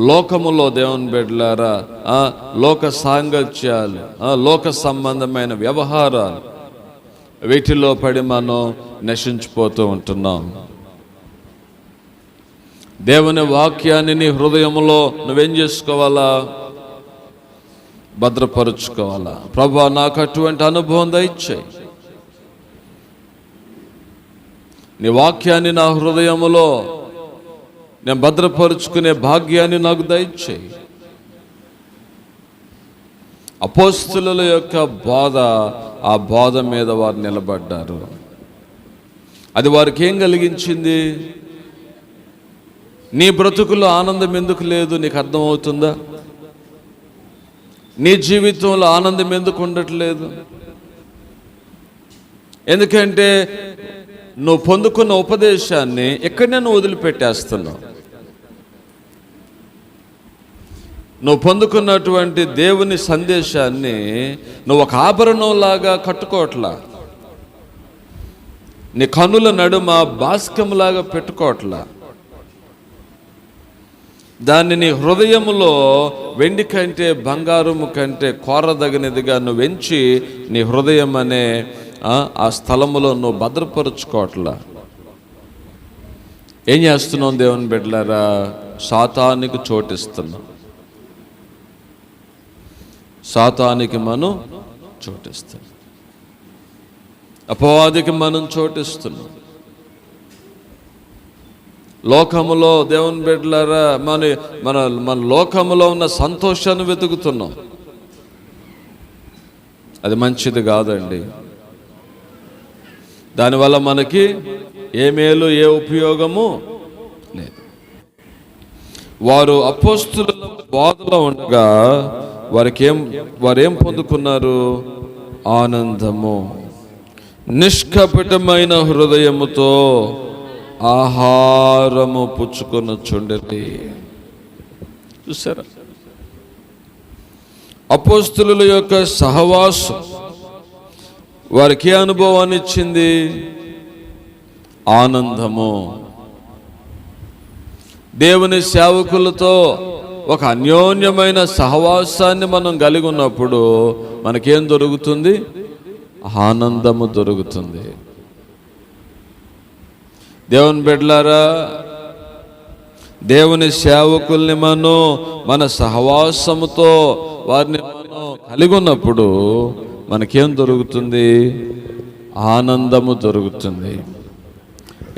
లోకములో దేవుని బిడ్డలారా లోక సాంగత్యాలు, లోక సంబంధమైన వ్యవహారాలు, వీటిలో పడి మనం నశించిపోతూ ఉంటున్నాం. దేవుని వాక్యాన్ని నీ హృదయంలో నువ్వేం చేసుకోవాలా? భద్రపరుచుకోవాలా. ప్రభువా, నాకు అటువంటి అనుభవం దయచేయి. నీ వాక్యాన్ని నా హృదయములో నేను భద్రపరుచుకునే భాగ్యాన్ని నాకు దయచేయి. అపోస్తులుల యొక్క బోధ, ఆ బోధ మీద వారు నిలబడ్డారు. అది వారికి ఏం కలిగించింది? నీ బ్రతుకులో ఆనందం ఎందుకు లేదు? నీకు అర్థమవుతుందా? నీ జీవితంలో ఆనందం ఎందుకు ఉండట్లేదు? ఎందుకంటే నువ్వు పొందుకున్న ఉపదేశాన్ని ఎక్కడనే నువ్వు వదిలిపెట్టేస్తున్నావు. నువ్వు పొందుకున్నటువంటి దేవుని సందేశాన్ని నువ్వు ఒక ఆభరణంలాగా కట్టుకోవట్లా, నీ కన్నుల నడుమ బాస్కంలాగా పెట్టుకోవట్లా. దాన్ని నీ హృదయములో వెండి కంటే బంగారము కంటే కోరదగినదిగా నువ్వు ఎంచి నీ హృదయం అనే ఆ స్థలములో నువ్వు భద్రపరుచుకోవట్లా. ఏం చేస్తున్నావు దేవుని బిడ్డలారా? సాతానికి చోటిస్తున్నాం. సాతానికి మనం చోటిస్తున్నాం, అపవాదికి మనం చోటిస్తున్నాం. లోకములో దేవుని బిడ్డలారా మన లోకములో ఉన్న సంతోషాన్ని వెతుకుతున్నాం. అది మంచిది కాదండి. దానివల్ల మనకి ఏ మేలు, ఏ ఉపయోగము లేదు. వారు అపోస్తుల బోధలో ఉండగా వారేం పొందుకున్నారు? ఆనందము. నిష్కపటమైన హృదయముతో ఆహారము పుచ్చుకొనుచుండిరి. చూసారా? అపోస్తులుల యొక్క సహవాసం వారికి అనుభవాన్ని ఇచ్చింది? ఆనందము. దేవుని సేవకులతో ఒక అన్యోన్యమైన సహవాసాన్ని మనం కలిగి ఉన్నప్పుడు మనకేం దొరుకుతుంది? ఆనందము దొరుకుతుంది. దేవుని బిడ్డలారా, దేవుని సేవకుల్ని మన సహవాసముతో వారిని మనం కలిగి ఉన్నప్పుడు మనకేం దొరుకుతుంది? ఆనందము దొరుకుతుంది.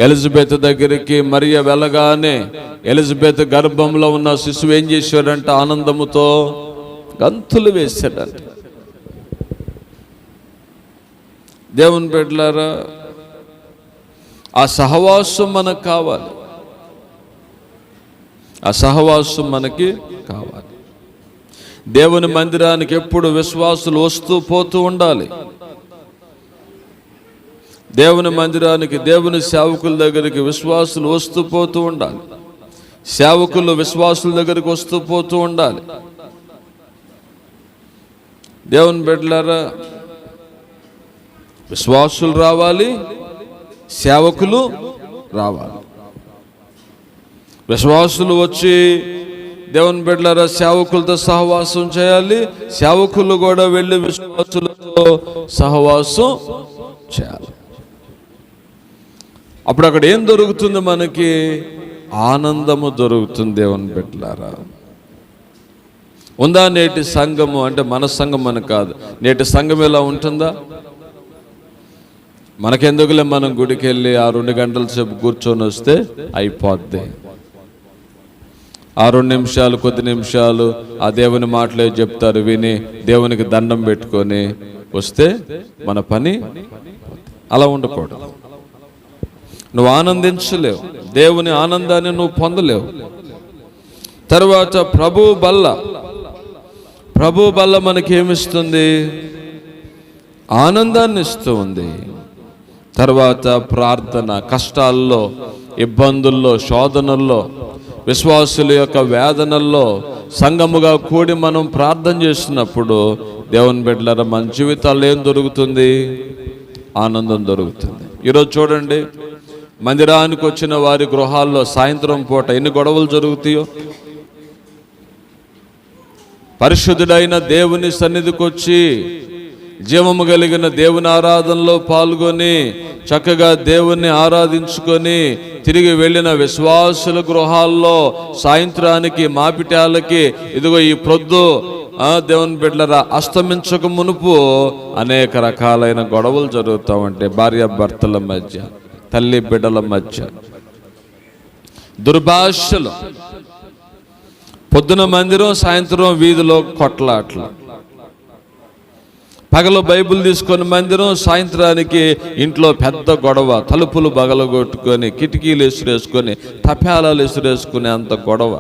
ఎలిజబెత్ దగ్గరికి మరియ వెళ్ళగానే ఎలిజబెత్ గర్భంలో ఉన్న శిశువు ఏం చేశాడంటే ఆనందముతో గంతులు వేశాడంట. దేవుని బిడ్డలారా, ఆ సహవాసం మనకు కావాలి. ఆ సహవాసం మనకి కావాలి. దేవుని మందిరానికి ఎప్పుడు విశ్వాసులు వస్తూ పోతూ ఉండాలి. దేవుని మందిరానికి, దేవుని సేవకుల దగ్గరికి విశ్వాసులు వస్తూ పోతూ ఉండాలి. సేవకులు విశ్వాసుల దగ్గరికి వస్తూ పోతూ ఉండాలి. దేవుని బిడ్డలారా, విశ్వాసులు రావాలి, సేవకులు రావాలి. విశ్వాసులు వచ్చి దేవుని బిడ్డలారా సేవకులతో సహవాసం చేయాలి. సేవకులు కూడా వెళ్ళి విశ్వాసులతో సహవాసం చేయాలి. అప్పుడు అక్కడ ఏం దొరుకుతుంది? మనకి ఆనందము దొరుకుతుంది. దేవుని బిడ్డలారా, ఉందా నేటి సంఘము? అంటే మన సంఘం అని కాదు, నేటి సంఘం ఎలా ఉంటుందా? మనకెందుకులే, మనం గుడికి వెళ్ళి ఆ 2 గంటల సేపు కూర్చొని వస్తే అయిపోద్ది. ఆ 2 నిమిషాలు, కొద్ది నిమిషాలు ఆ దేవుని మాటలే చెప్తారు, విని దేవునికి దండం పెట్టుకొని వస్తే మన పని. అలా ఉండకూడదు. నువ్వు ఆనందించలేవు, దేవుని ఆనందాన్ని నువ్వు పొందలేవు. తర్వాత ప్రభు బల్ల మనకేమిస్తుంది? ఆనందాన్ని ఇస్తూ ఉంది. తర్వాత ప్రార్థన, కష్టాల్లో, ఇబ్బందుల్లో, శోధనల్లో, విశ్వాసుల యొక్క వేదనల్లో సంఘముగా కూడి మనం ప్రార్థన చేస్తున్నప్పుడు దేవుని బిడ్డలారా మన జీవితాల్లో ఏం దొరుకుతుంది? ఆనందం దొరుకుతుంది. ఈరోజు చూడండి, మందిరానికి వచ్చిన వారి గృహాల్లో సాయంత్రం పూట ఎన్ని గొడవలు జరుగుతాయో. పరిశుద్ధుడైన దేవుని సన్నిధికి వచ్చి జీవము కలిగిన దేవుని ఆరాధనలో పాల్గొని చక్కగా దేవుణ్ణి ఆరాధించుకొని తిరిగి వెళ్ళిన విశ్వాసుల గృహాల్లో సాయంత్రానికి, మాపిటాలకి, ఇదిగో ఈ ప్రొద్దు దేవుని బిడ్డలారా అస్తమించక మునుపు అనేక రకాలైన గొడవలు జరుగుతూ ఉంటాయి. భార్యాభర్తల మధ్య, తల్లి బిడ్డల మధ్య దుర్భాషలు. పొద్దున మందిరం, సాయంత్రం వీధిలో కొట్లాట్లు. పగలు బైబిల్ తీసుకొని మందిరం, సాయంత్రానికి ఇంట్లో పెద్ద గొడవ, తలుపులు బగలగొట్టుకొని, కిటికీలు ఎసురేసుకొని, తప్యాలాలు ఎసురేసుకునే అంత గొడవ.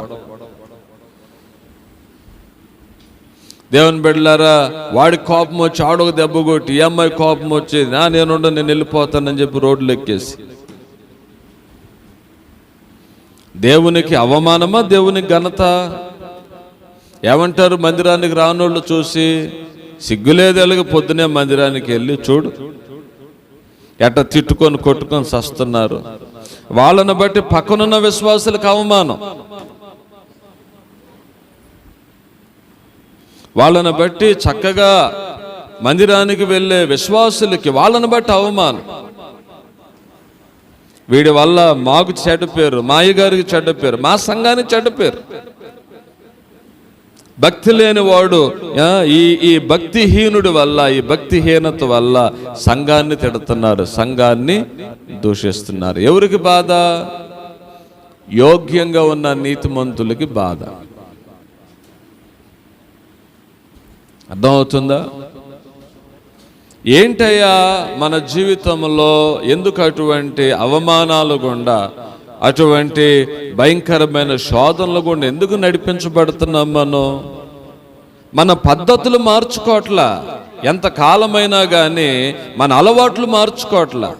దేవుని బిడ్డలారా, వాడి కోపం వచ్చి ఆడొక దెబ్బ కొట్టి, ఈ అమ్మాయి కోపం వచ్చి నేను వెళ్ళిపోతానని చెప్పి రోడ్లు ఎక్కేసి, దేవునికి అవమానమా, దేవునికి ఘనత? ఏమంటారు మందిరానికి రానోళ్ళు చూసి? సిగ్గులేదెలగ పొద్దునే మందిరానికి వెళ్ళి చూడు ఎట్ట తిట్టుకొని కొట్టుకొని సస్తున్నారు. వాళ్ళని బట్టి పక్కనున్న విశ్వాసులకు అవమానం, వాళ్ళని బట్టి చక్కగా మందిరానికి వెళ్ళే విశ్వాసులకి వాళ్ళని బట్టి అవమానం. వీడి వల్ల మాకు చెడ్డ పేరు, మా అయ్యగారికి చెడ్డ పేరు, మా సంఘానికి చెడ్డ పేరు. భక్తి లేని వాడు, ఈ భక్తిహీనుడి వల్ల, ఈ భక్తిహీనత వల్ల సంఘాన్ని తిడుతున్నారు, సంఘాన్ని దూషిస్తున్నారు. ఎవరికి బాధ? యోగ్యంగా ఉన్న నీతిమంతులకి బాధ. అర్థమవుతుందా? ఏంటయ్యా మన జీవితంలో ఎందుకు అటువంటి అవమానాలు గుండా, అటువంటి భయంకరమైన శోధనలు గుండా ఎందుకు నడిపించబడుతున్నాం? మన పద్ధతులు మార్చుకోవట్లా, ఎంత కాలమైనా కానీ మన అలవాట్లు మార్చుకోవట్లా,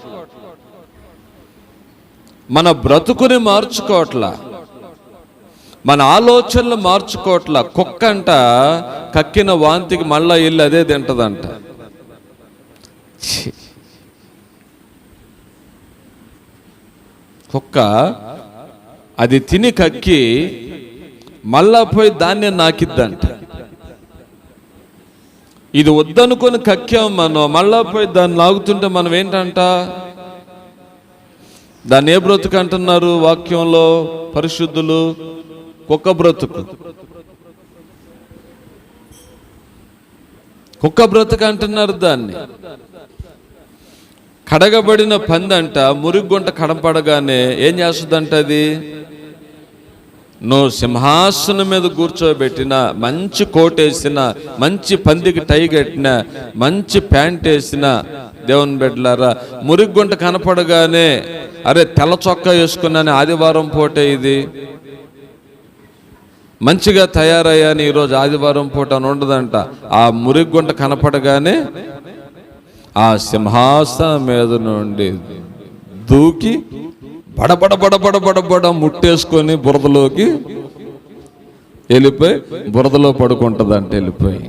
మన బ్రతుకుని మార్చుకోవట్లా, మన ఆలోచనలు మార్చుకోవట్లా. కుక్కంట కక్కిన వాంతికి మళ్ళా ఇల్లు అదే తింటదంట. కుక్క అది తిని కక్కి మళ్ళా పోయి దాన్నే నాకిద్దంట. ఇది వద్దనుకొని కక్కాం మనం, మళ్ళా పోయి దాన్ని లాగుతుంటే మనం ఏంటంట, దాన్ని ఏ బ్రతుకు అంటున్నారు వాక్యంలో పరిశుద్ధులు? కుక్క బ్రతుకు. కుక్క బ్రతుకు అంటున్నారు దాన్ని. కడగబడిన పందంట మురిగుంట కడపడగానే ఏం చేస్తుందంట, అది నువ్వు సింహాసనం మీద కూర్చోబెట్టిన, మంచి కోట్ వేసిన, మంచి పందికి టై కట్టిన, మంచి ప్యాంట్ వేసిన దేవుని బిడ్డలారా, మురిగుంట కనపడగానే అరే తెల్ల చొక్కా వేసుకున్నాను ఆదివారం పూటే, ఇది మంచిగా తయారయ్యాను ఈరోజు ఆదివారం పూట అని ఉండదంట. ఆ మురిగుంట కనపడగానే ఆ సింహాసనం మీద నుండి దూకి బడబడ బడబడ బడబడ ముట్టేసుకొని బురదలోకి వెళ్ళిపోయి బురదలో పడుకుంటుందంట. వెళ్ళిపోయి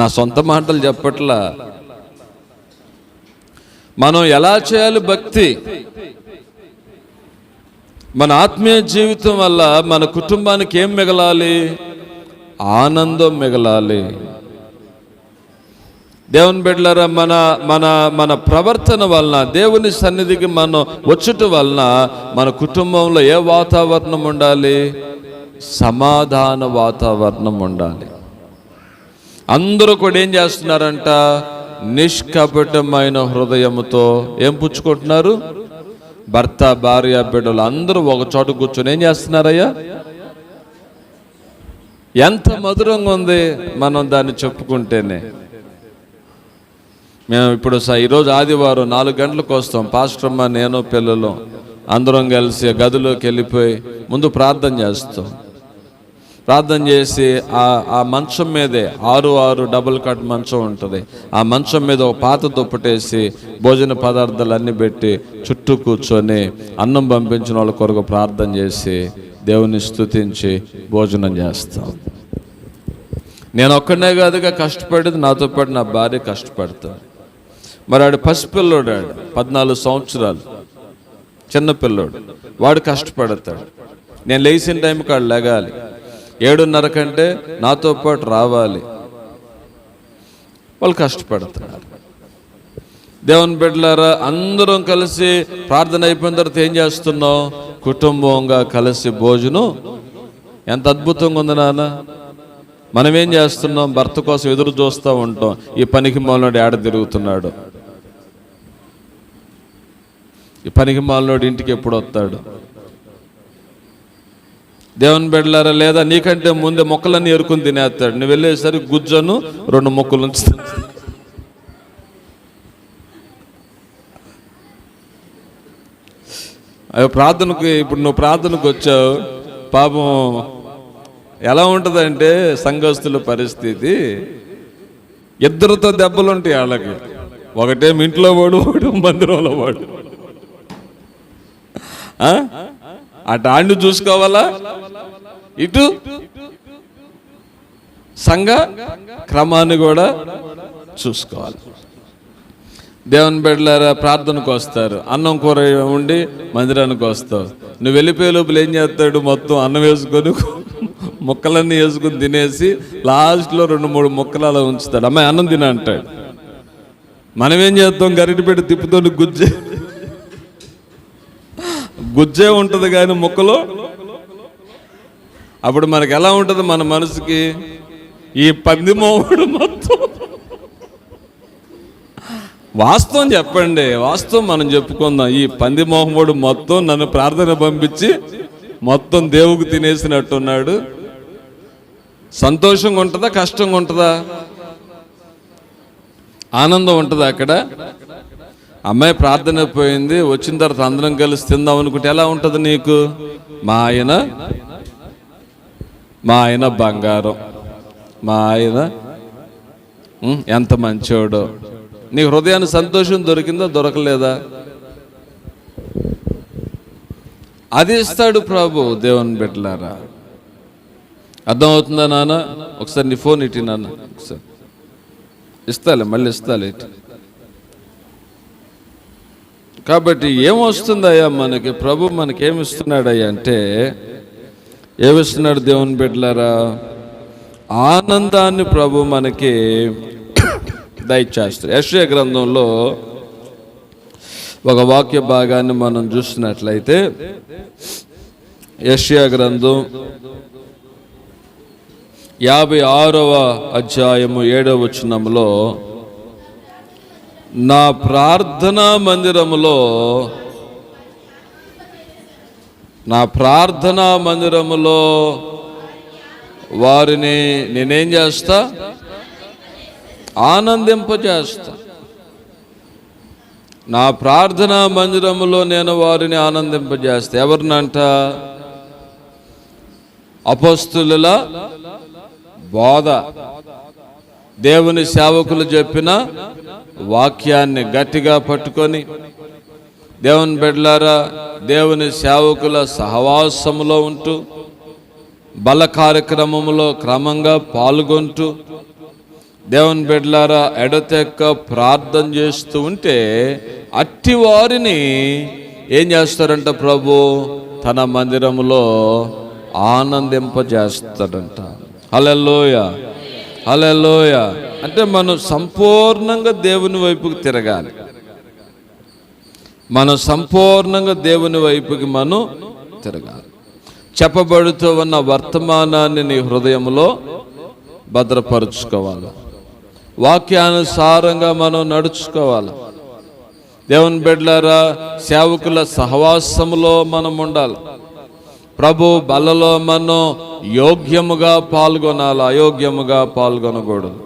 నా సొంత మాటలు చెప్పట్లా. మనం ఎలా చేయాలి భక్తి? మన ఆత్మీయ జీవితం వల్ల మన కుటుంబానికి ఏం మిగలాలి? ఆనందం మిగలాలి. దేవుని బిడ్డలారా, మన మన మన ప్రవర్తన వలన, దేవుని సన్నిధికి మనం వచ్చుట వలన మన కుటుంబంలో ఏ వాతావరణం ఉండాలి? సమాధాన వాతావరణం ఉండాలి. అందరూ కూడా ఏం చేస్తున్నారంట? నిష్కపటమైన హృదయముతో ఏం పుచ్చుకుంటున్నారు? భర్త, భార్య, బిడ్డలు అందరూ ఒక చోట కూర్చొని ఏం చేస్తున్నారయ్యా? ఎంత మధురంగా ఉంది మనం దాన్ని చెప్పుకుంటేనే. మేము ఇప్పుడు ఈరోజు ఆదివారం 4 గంటలకు వస్తాం. పాస్టర్ అమ్మ, నేను, పిల్లలు అందరం కలిసి గదిలోకి వెళ్ళిపోయి ముందు ప్రార్థన చేస్తాం. ప్రార్థన చేసి ఆ మంచం మీదే 6 డబుల్ కట్ మంచం ఉంటుంది. ఆ మంచం మీద ఒక పాత దుప్పటేసి భోజన పదార్థాలు అన్నీ పెట్టి చుట్టూ కూర్చొని అన్నం పంపించిన వాళ్ళ కొరకు ప్రార్థన చేసి దేవుని స్తుతించి భోజనం చేస్తాం. నేను ఒక్కడనే కాదుగా కష్టపడేది, నాతో పాటు నా భార్య కష్టపడతాను. మరి ఆడు పసిపిల్లోడు, 14 సంవత్సరాలు చిన్నపిల్లోడు, వాడు కష్టపడతాడు. నేను లేచిన టైంకి వాడు లెగాలి. 7:30 కంటే నాతో పాటు రావాలి. వాళ్ళు కష్టపడుతున్నారు. దేవుని బిడ్డలారా, అందరం కలిసి ప్రార్థన అయిపోయిన తర్వాత ఏం చేస్తున్నాం? కుటుంబంగా కలిసి భోజనం. ఎంత అద్భుతంగా ఉంది నాన్న. మనం ఏం చేస్తున్నాం? భర్త కోసం ఎదురు చూస్తూ ఉంటాం. ఈ పనికి మాలినోడు ఏడ తిరుగుతున్నాడు, ఈ పనికి మాలినోడు ఇంటికి ఎప్పుడు వస్తాడు? దేవుని బిడ్డలారా, లేదా నీకంటే ముందే మొక్కలన్నీ ఎరుకుని తినేస్తాడు. నువ్వు వెళ్ళేసరికి గుజ్జను 2 మొక్కలు ఉంచుతాడు. అవి ప్రార్థనకు, ఇప్పుడు నువ్వు ప్రార్థనకు వచ్చావు, పాపం ఎలా ఉంటుందంటే సంఘస్థుల పరిస్థితి, ఇద్దరితో దెబ్బలు ఉంటాయి వాళ్ళకి. ఒకటేమి ఇంట్లో వాడు, ఒకటి మందిరంలో వాడు. అటు ఆడిని చూసుకోవాలా, ఇటు సంఘ క్రమాన్ని కూడా చూసుకోవాలి. దేవుని బిడ్డలారా, ప్రార్థనకు వస్తారు, అన్నం కూర ఉండి మందిరానికి వస్తావు. నువ్వు వెళ్ళిపోయే లోపల ఏం చేస్తాడు? మొత్తం అన్నం వేసుకొని ముక్కలన్నీ వేసుకుని తినేసి లాస్ట్లో 2-3 ముక్కలు అలా ఉంచుతాడు. అమ్మాయి అన్నం తిన అంటాడు. మనం ఏం చేస్తాం? గరిటె పెట్టి తిప్పుతో గుజ్జే ఉంటుంది కానీ ముక్కలు. అప్పుడు మనకి ఎలా ఉంటుంది మన మనసుకి? ఈ పంది మోహుడు మొత్తం, వాస్తవం చెప్పండి, వాస్తవం మనం చెప్పుకుందాం. ఈ పంది మోహముడు మొత్తం నన్ను ప్రార్థన పంపించి మొత్తం దేవుకు తినేసినట్టున్నాడు. సంతోషంగా ఉంటుందా? కష్టంగా ఉంటుందా? ఆనందం ఉంటుందా? అక్కడ అమ్మాయి ప్రార్థన పోయింది, వచ్చిన తర్వాత అందరం కలిసి తిందాం అనుకుంటే ఎలా ఉంటుంది నీకు? మా ఆయన బంగారం, మా ఆయన ఎంత మంచోడో. నీ హృదయానికి సంతోషం దొరికిందా? దొరకలేదా? అది ఇస్తాడు ప్రభు. దేవుని బిడ్డలారా, అర్థమవుతుందా నాన్న? ఒకసారి నీ ఫోన్ ఇటు నాన్న, ఒకసారి ఇస్తాలే, మళ్ళీ ఇస్తాలే. ఇటు కాబట్టి ఏమొస్తుందయ్యా మనకి? ప్రభు మనకేమిస్తున్నాడయ్యా అంటే, ఏమిస్తున్నాడు దేవుని బిడ్డలారా? ఆనందాన్ని ప్రభు మనకి దయచేస్తాడు. యెషయా గ్రంథంలో ఒక వాక్య భాగాన్ని మనం చూసినట్లయితే, యెషయా గ్రంథం 56వ అధ్యాయము 7వ వచనంలో, నా ప్రార్థనా మందిరములో వారిని నేనేం చేస్తా? ఆనందింపజేస్తా. నా ప్రార్థనా మందిరములో నేను వారిని ఆనందింపజేస్తా. ఎవరినంట? అపొస్తలుల బోధ, దేవుని సేవకులు చెప్పిన వాక్యాన్ని గట్టిగా పట్టుకొని, దేవుని బిడ్డలారా, దేవుని సేవకుల సహవాసములో ఉంటూ, బల కార్యక్రమంలో క్రమంగా పాల్గొంటూ, దేవుని బిడ్డలారా ఎడతెక్క ప్రార్థన చేస్తూ ఉంటే, అట్టి వారిని ఏం చేస్తారంట? ప్రభు తన మందిరములో ఆనందింపజేస్తాడంట. హల్లెలూయా, హల్లెలూయా. అంటే మనం సంపూర్ణంగా దేవుని వైపుకి తిరగాలి. మనం సంపూర్ణంగా దేవుని వైపుకి మనం తిరగాలి. చెప్పబడుతూ ఉన్న వర్తమానాన్ని నీ హృదయంలో భద్రపరుచుకోవాలి. వాక్యానుసారంగా మనం నడుచుకోవాలి. దేవుని బిడ్డలారా, సేవకుల సహవాసములో మనం ఉండాలి. ప్రభు బలలో మనం యోగ్యముగా పాల్గొనాలి, అయోగ్యముగా పాల్గొనకూడదు.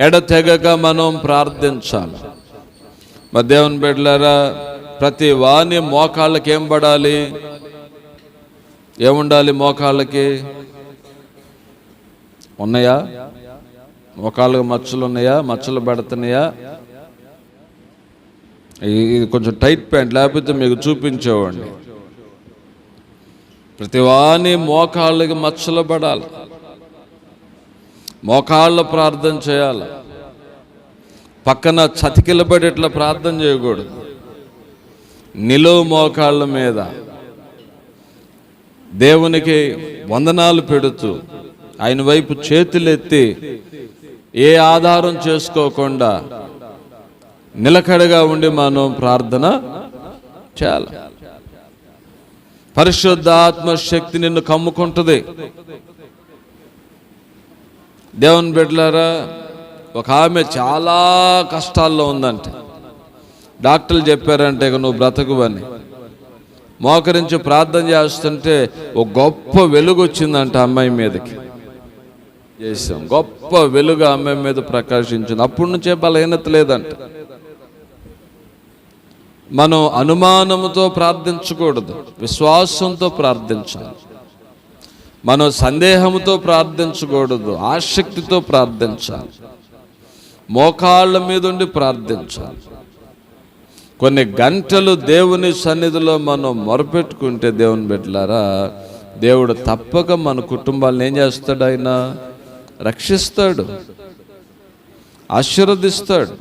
ఎడతెగక మనం ప్రార్థించాలి. మరి దేవుని బిడ్డలారా, ప్రతి వాని మోకాళ్ళకి ఏం పడాలి? ఏముండాలి మోకాళ్ళకి? ఉన్నాయా? మోకాళ్ళకి మచ్చలు ఉన్నాయా? మచ్చలు పడుతున్నాయా? ఇది కొంచెం టైట్ ప్యాంట్, లేకపోతే మీకు చూపించేవాడిని. ప్రతివాని మోకాళ్ళకి మచ్చలు పడాలి. మోకాళ్ళ ప్రార్థన చేయాలి. పక్కన చతికిలబడి ఇట్లా ప్రార్థన చేయకూడదు. నిలువు మోకాళ్ళ మీద దేవునికి వందనాలు పెడుతూ, ఆయన వైపు చేతులెత్తి, ఏ ఆధారం చేసుకోకుండా నిలకడగా ఉండి మనం ప్రార్థన చేయాలి. పరిశుద్ధాత్మ శక్తి నిన్ను కమ్ముకుంటుంది. దేవుని బిడ్డలారా, ఒక ఆమె చాలా కష్టాల్లో ఉందంటే, డాక్టర్లు చెప్పారంటే ఇక నువ్వు బ్రతకువని. మోకరించి ప్రార్థన చేస్తుంటే ఒక గొప్ప వెలుగు వచ్చిందంట అమ్మాయి మీదకి. చేసాం, గొప్ప వెలుగు అమ్మాయి మీద ప్రకాశించింది. అప్పటి నుంచే బలహీనత లేదంట. మనం అనుమానంతో ప్రార్థించకూడదు, విశ్వాసంతో ప్రార్థించాలి. మనం సందేహంతో ప్రార్థించకూడదు, ఆసక్తితో ప్రార్థించాలి. మోకాళ్ళ మీద ఉండి ప్రార్థించాలి. కొన్ని గంటలు దేవుని సన్నిధిలో మనం మొరపెట్టుకుంటే, దేవుని బిడ్డలారా, దేవుడు తప్పక మన కుటుంబాలను ఏం చేస్తాడు? ఆయన రక్షిస్తాడు, ఆశీర్వదిస్తాడు.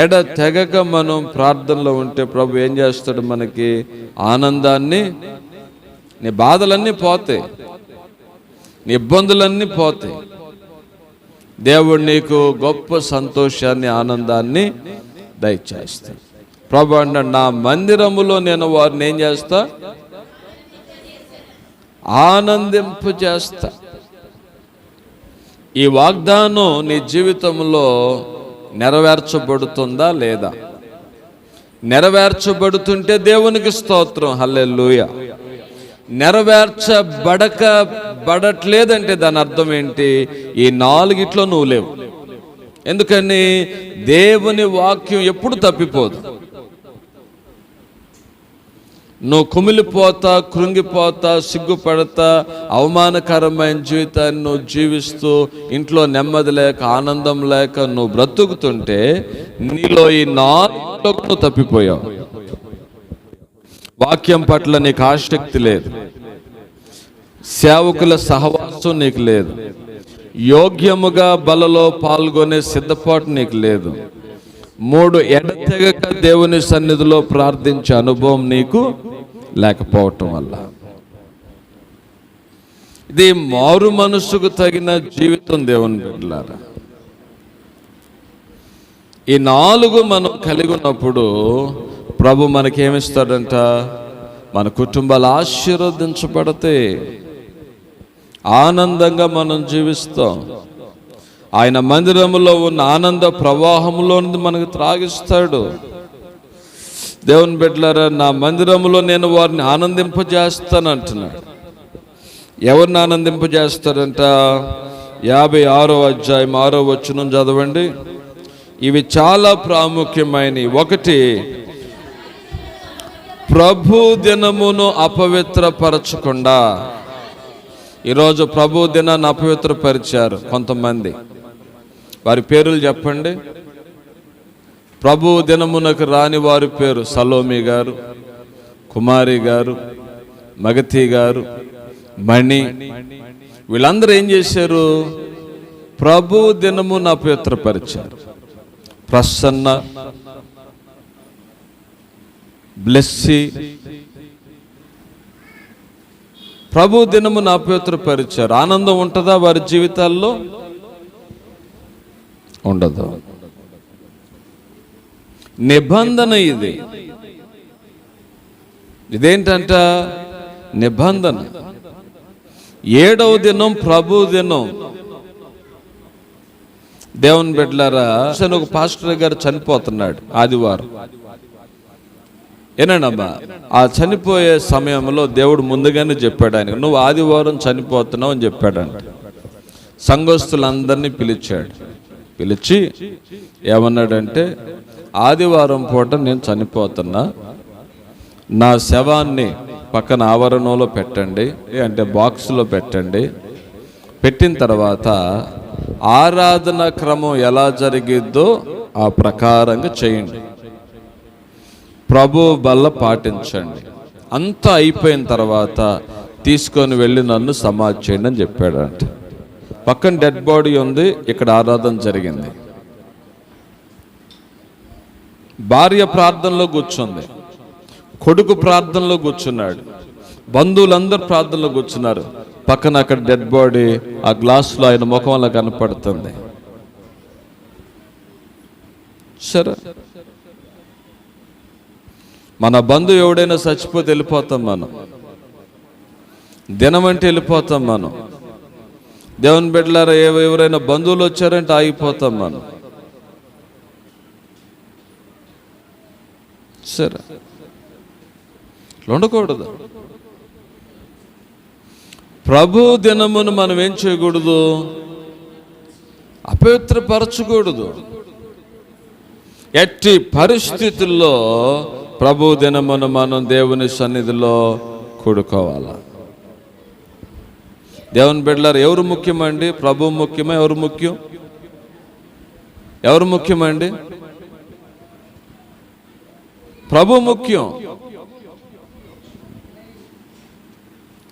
ఎడ తెగక మనం ప్రార్థనలో ఉంటే ప్రభు ఏం చేస్తాడు? మనకి ఆనందాన్ని, నీ బాధలన్నీ పోతాయి, నీ ఇబ్బందులన్నీ పోతాయి. దేవుడు నీకు గొప్ప సంతోషాన్ని, ఆనందాన్ని దయచేస్తాడు. ప్రభు అన్నాడు, నా మందిరములో నేను వారిని ఏం చేస్తా? ఆనందింపజేస్తా. ఈ వాగ్దానం నీ జీవితంలో నెరవేర్చబడుతుందా లేదా? నెరవేర్చబడుతుంటే దేవునికి స్తోత్రం, హల్లెలూయా. నెరవేర్చబడట్లేదంటే దాని అర్థం ఏంటి? ఈ నాలుగిట్లో నువ్వు లేవు. ఎందుకని? దేవుని వాక్యం ఎప్పుడు తప్పిపోదు. నువ్వు కుమిలిపోతా, కృంగిపోతా, సిగ్గుపడతా, అవమానకరమైన జీవితాన్ని నువ్వు జీవిస్తూ, ఇంట్లో నెమ్మది లేక, ఆనందం లేక నువ్వు బ్రతుకుతుంటే, నీలో ఈ నాలుగులో నువ్వు తప్పిపోయావు. వాక్యం పట్ల నీకు ఆసక్తి లేదు, సేవకుల సహవాసం నీకు లేదు, యోగ్యముగా బలలో పాల్గొనే సిద్ధపాటు నీకు లేదు, 3 ఎడతెగక దేవుని సన్నిధిలో ప్రార్థించే అనుభవం నీకు లేకపోవటం వల్ల. ఇది మారు మనసుకు తగిన జీవితం దేవుని బిడ్డలారా. ఈ 4 మనం కలిగి ఉన్నప్పుడు ప్రభు మనకేమిస్తాడంట? మన కుటుంబాలు ఆశీర్వదించబడితే ఆనందంగా మనం జీవిస్తాం. ఆయన మందిరంలో ఉన్న ఆనంద ప్రవాహంలో మనకు త్రాగిస్తాడు. దేవుని బిడ్డలారా, నా మందిరంలో నేను వారిని ఆనందింపజేస్తాను అంటున్నాడు. ఎవరిని ఆనందింపజేస్తాడంట? 56వ అధ్యాయం 6వ వచనం చదవండి. ఇవి చాలా ప్రాముఖ్యమైనవి. 1, ప్రభు దినమును అపవిత్రపరచకుండా. ఈరోజు ప్రభు దినాన్ని అపవిత్రపరిచారు కొంతమంది. వారి పేర్లు చెప్పండి. ప్రభు దినమునకు రాని వారి పేరు సలోమి గారు, కుమారి గారు, మగతి గారు, మణి. వీళ్ళందరూ ఏం చేశారు? ప్రభు దినమును అపవిత్రపరిచారు. ప్రసన్న, బ్లెస్సీ ప్రభు దినమును అపవిత్రపరిచారు. ఆనందం ఉంటుందా వారి జీవితాల్లో? ఉండదు. నిబంధన ఇది. ఇదేంటంట? నిబంధన. 7వ దినం ప్రభు దినం. దేవుని బిడ్డలారా, ఒక పాస్టర్ గారు చనిపోతున్నాడు ఆదివారం. ఏనండమ్మా, ఆ చనిపోయే సమయంలో దేవుడు ముందుగానే చెప్పాడు ఆయనకు, నువ్వు ఆదివారం చనిపోతున్నావు అని చెప్పాడంట. సంఘస్థులందరినీ పిలిచాడు. పిలిచి ఏమన్నాడంటే, ఆదివారం పూట నేను చనిపోతున్నా, నా శవాన్ని పక్కన ఆవరణంలో పెట్టండి, అంటే బాక్స్లో పెట్టండి. పెట్టిన తర్వాత ఆరాధన క్రమం ఎలా జరిగిద్దో ఆ ప్రకారంగా చేయండి, ప్రభు బల్ల పాటించండి. అంతా అయిపోయిన తర్వాత తీసుకొని వెళ్ళి నన్ను సమాధి చేయండి అని చెప్పాడంట. పక్కన డెడ్ బాడీ ఉంది, ఇక్కడ ఆరాధన జరిగింది. భార్య ప్రార్థనలో కూర్చుంది, కొడుకు ప్రార్థనలో కూర్చున్నాడు, బంధువులందరూ ప్రార్థనలో కూర్చున్నారు. పక్కన అక్కడ డెడ్ బాడీ, ఆ గ్లాసులో ఆయన ముఖం అలా కనపడుతుంది. సరే, మన బంధువు ఎవడైనా చచ్చిపోతే వెళ్ళిపోతాం మనం, దినం అంటే వెళ్ళిపోతాం మనం. దేవుని బిడ్డలారా, ఎవరైనా బంధువులు వచ్చారంటే ఆగిపోతాం మనం. సరే, ఉండకూడదు. ప్రభు దినమును మనం ఏం చేయకూడదు? అపవిత్రపరచకూడదు. ఎట్టి పరిస్థితుల్లో ప్రభు దినమును మనం దేవుని సన్నిధిలో కూడుకోవాలి. దేవుని బిడ్డలారా, ఎవరు ముఖ్యమండి? ప్రభు ముఖ్యమా? ఎవరు ముఖ్యం? ఎవరు ముఖ్యమండి? ప్రభు ముఖ్యం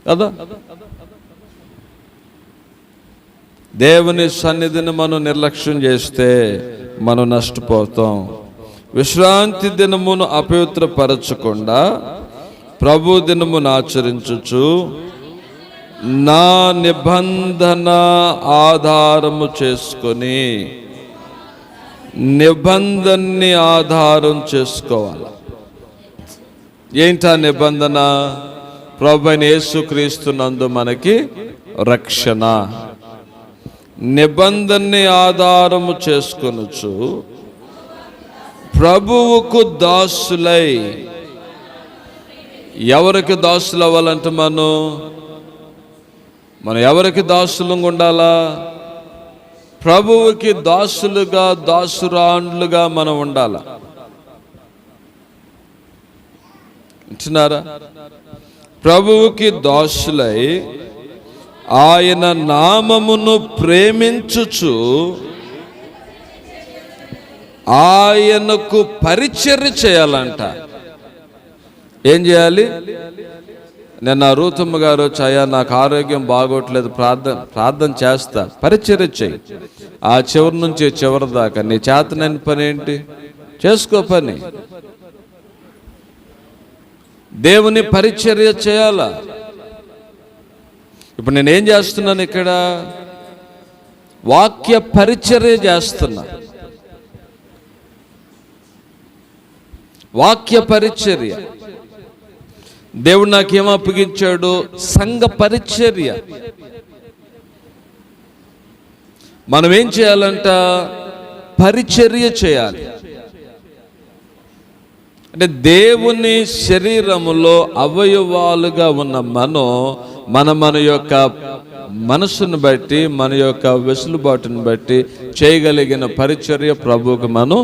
కదా. దేవుని సన్నిధిని మనం నిర్లక్ష్యం చేస్తే మనం నష్టపోతాం. విశ్రాంతి దినమును అపవిత్రపరచకుండా ప్రభు దినమును ఆచరించుచు నా నిబంధన ఆధారము చేసుకొని, నిబంధనని ఆధారం చేసుకోవాలి. ఏంటా నిబంధన? ప్రభువైన యేసుక్రీస్తు నందు మనకి రక్షణ. నిబంధనని ఆధారము చేసుకొనుచు ప్రభువుకు దాసులై. ఎవరికి దాసులు అవ్వాలంటే మనం ఎవరికి దాసులుగా ఉండాలా? ప్రభువుకి దాసులుగా, దాసురాండ్లుగా మనం ఉండాల. వింటున్నారా? ప్రభువుకి దాసులై ఆయన నామమును ప్రేమించుచు ఆయనకు పరిచర్య చేయాలంట. ఏం చేయాలి? నిన్న రూతమ్మ గారు వచ్చాయా, నాకు ఆరోగ్యం బాగోట్లేదు, ప్రార్థన చేస్తా. పరిచర్య చేయి. ఆ చివరి నుంచి చివరి దాకా నీ చేతనైన పని ఏంటి? చేసుకో పని. దేవుని పరిచర్య చేయాలా. ఇప్పుడు నేనేం చేస్తున్నాను ఇక్కడ? వాక్య పరిచర్య చేస్తున్నా. వాక్య పరిచర్య. దేవుడు నాకేం అప్పగించాడు? సంఘ పరిచర్య. మనం ఏం చేయాలంట? పరిచర్య చేయాలి. అంటే దేవుని శరీరములో అవయవాలుగా ఉన్న మన యొక్క మనసును బట్టి, మన యొక్క వెసులుబాటును బట్టి చేయగలిగిన పరిచర్య ప్రభువుకు మనం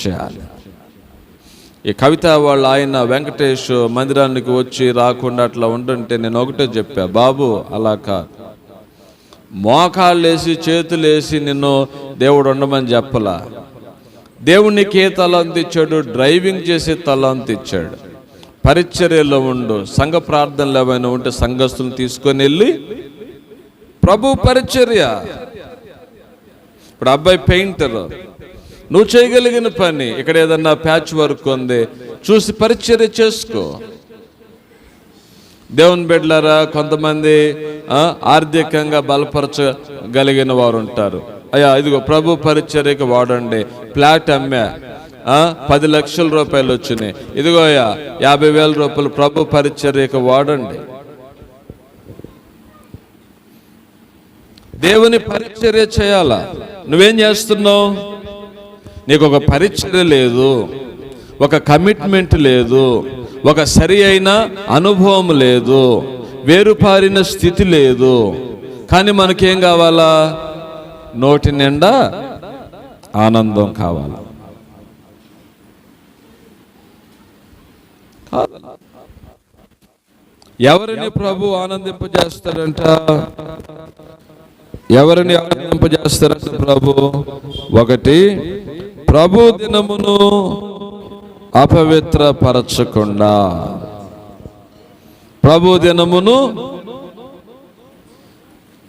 చేయాలి. ఈ కవిత వాళ్ళు ఆయన వెంకటేష్ మందిరానికి వచ్చి రాకుండా అట్లా ఉంటుంటే నేను ఒకటే చెప్పా, బాబు అలా కాదు. మోకాళ్ళు వేసి చేతులు వేసి నిన్ను దేవుడు ఉండమని చెప్పలా. దేవునికి ఏ తలాంతి ఇచ్చాడు? డ్రైవింగ్ చేసే తలాంతి ఇచ్చాడు. పరిచర్యలో ఉండు. సంఘ ప్రార్థనలు ఏమైనా ఉంటే సంఘస్థులను తీసుకొని వెళ్ళి ప్రభు పరిచర్య. ఇప్పుడు అబ్బాయి పెయింటర్, నువ్వు చేయగలిగిన పని. ఇక్కడ ఏదన్నా ప్యాచ్ వర్క్ ఉంది, చూసి పరిచర్య చేసుకో. దేవుని బిడ్డలారా, కొంతమంది ఆర్థికంగా బలపరచగలిగిన వారు ఉంటారు. అయ్యా ఇదిగో ప్రభు పరిచర్యకి వాడండి. ఫ్లాట్ అమ్మా, 10 లక్షల రూపాయలు వచ్చినాయి, ఇదిగో అయ్యా 50,000 రూపాయలు ప్రభు పరిచర్యకి వాడండి. దేవుని పరిచర్య చేయాలా. నువ్వేం చేస్తున్నావు? నీకు ఒక పరిచర్య లేదు, ఒక కమిట్మెంట్ లేదు, ఒక సరి అయిన అనుభవం లేదు, వేరుపారిన స్థితి లేదు. కానీ మనకేం కావాలా? నోటి నిండా ఆనందం కావాలా. ఎవరిని ప్రభు ఆనందింపజేస్తాడంట? ఎవరిని ఆనందింపజేస్తారంట ప్రభు? ఒకటి, ప్రభు దినమును అపవిత్రపరచకుండా. ప్రభు దినమును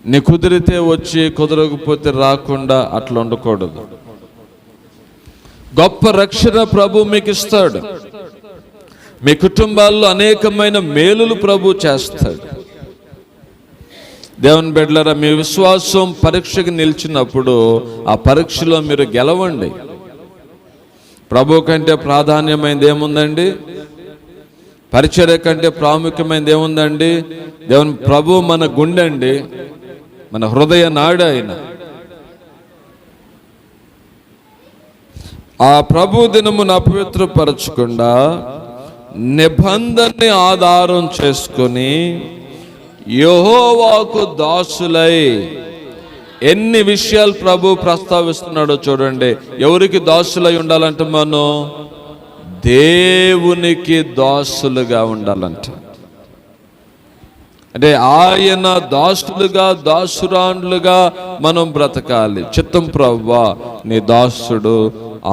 నీ కుదిరితే వచ్చి, కుదరకపోతే రాకుండా అట్లా ఉండకూడదు. గొప్ప రక్షణ ప్రభు మీకు ఇస్తాడు. మీ కుటుంబాల్లో అనేకమైన మేలులు ప్రభు చేస్తాడు. దేవుని బిడ్డలారా, మీ విశ్వాసం పరీక్షకు నిలిచినప్పుడు ఆ పరీక్షలో మీరు గెలవండి. ప్రభు కంటే ప్రాధాన్యమైనది ఏముందండి? పరిచర్య కంటే ప్రాముఖ్యమైనది ఏముందండి? దేవుని ప్రభు మన గుండె అండి, మన హృదయ నాడు ఆయన. ఆ ప్రభు దినమును అపవిత్రపరచకుండా నిబంధనని ఆధారం చేసుకొని యెహోవాకు దాసులై. ఎన్ని విషయాలు ప్రభు ప్రస్తావిస్తున్నాడో చూడండి. ఎవరికి దాసులై ఉండాలంటే మనం దేవునికి దాసులుగా ఉండాలంట. అంటే ఆయన దాసులుగా, దాసురాండ్లుగా మనం బ్రతకాలి. చిత్తం ప్రభువా నీ దాసుడు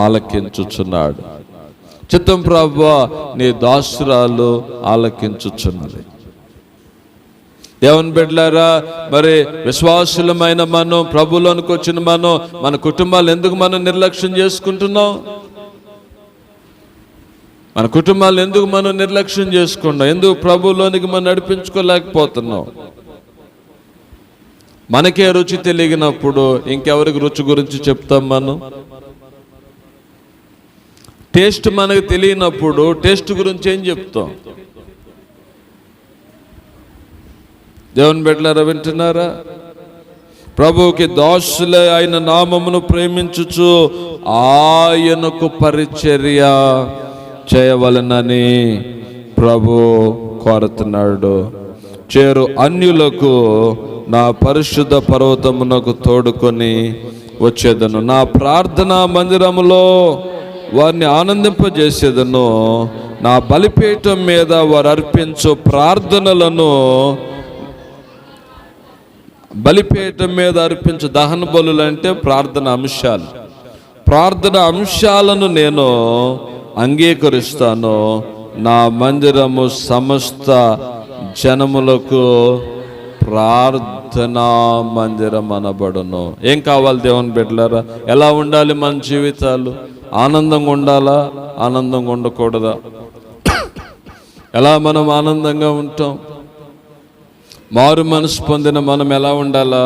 ఆలకించుచున్నాడు. చిత్తం ప్రభువా నీ దాసురాలు ఆలకించుచున్నది. దేవుని బిడ్డలారా, మరి విశ్వాసులమైన మనం, ప్రభులోనికి వచ్చిన మనం, మన కుటుంబాలు ఎందుకు మనం నిర్లక్ష్యం చేసుకుంటున్నాం? మన కుటుంబాలు ఎందుకు మనం నిర్లక్ష్యం చేసుకున్నాం? ఎందుకు ప్రభులోనికి మనం నడిపించుకోలేకపోతున్నాం? మనకే రుచి తెలియనప్పుడు ఇంకెవరికి రుచి గురించి చెప్తాం? మనం టేస్ట్ మనకు తెలియనప్పుడు టేస్ట్ గురించి ఏం చెప్తాం? దేవుని బిడ్డలారా, వింటున్నారా? ప్రభువుకి దాసులే ఆయన నామమును ప్రేమించుచు ఆయనకు పరిచర్య చేయవలనని ప్రభు కోరుతున్నాడు. చేరు అన్యులకు నా పరిశుద్ధ పర్వతమునకు తోడుకొని వచ్చేదను. నా ప్రార్థనా మందిరములో వారిని ఆనందింపజేసేదను. నా బలిపీఠం మీద వారు అర్పించు ప్రార్థనలను, బలిపీఠం మీద అర్పించు దహన బలులు అంటే ప్రార్థన అంశాలు, ప్రార్థన అంశాలను నేను అంగీకరిస్తాను. నా మందిరము సమస్త జనములకు ప్రార్థనా మందిరం అనబడును. ఏం కావాలి దేవుని బిడ్డలారా? ఎలా ఉండాలి మన జీవితాలు? ఆనందంగా ఉండాలా, ఆనందంగా ఉండకూడదా? ఎలా మనం ఆనందంగా ఉంటాం? మారు మనసు పొందిన మనం ఎలా ఉండాలా?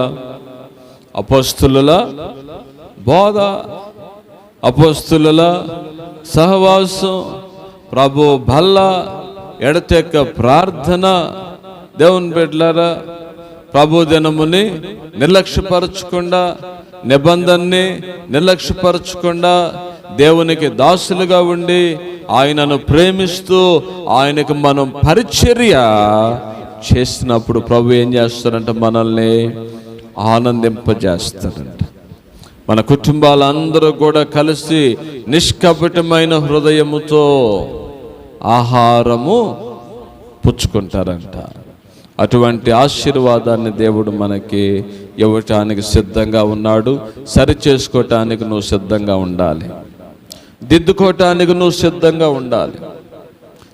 అపోస్తులుల బోధ, అపోస్తులుల సహవాసం, ప్రభు బల్ల, ఎడతెక్క ప్రార్థన. దేవుని బిడ్డలారా, ప్రభు దినముని నిర్లక్ష్యపరచకుండా, నిబంధనని నిర్లక్ష్యపరచకుండా, దేవునికి దాసులుగా ఉండి ఆయనను ప్రేమిస్తూ ఆయనకు మనం పరిచర్య చేసినప్పుడు ప్రభు ఏం చేస్తారంట? మనల్ని ఆనందింపజేస్తారంట. మన కుటుంబాలందరూ కూడా కలిసి నిష్కపటమైన హృదయముతో ఆహారము పుచ్చుకుంటారంట. అటువంటి ఆశీర్వాదాన్ని దేవుడు మనకి ఇవ్వటానికి సిద్ధంగా ఉన్నాడు. సరి చేసుకోవటానికి నువ్వు సిద్ధంగా ఉండాలి, దిద్దుకోవటానికి నువ్వు సిద్ధంగా ఉండాలి.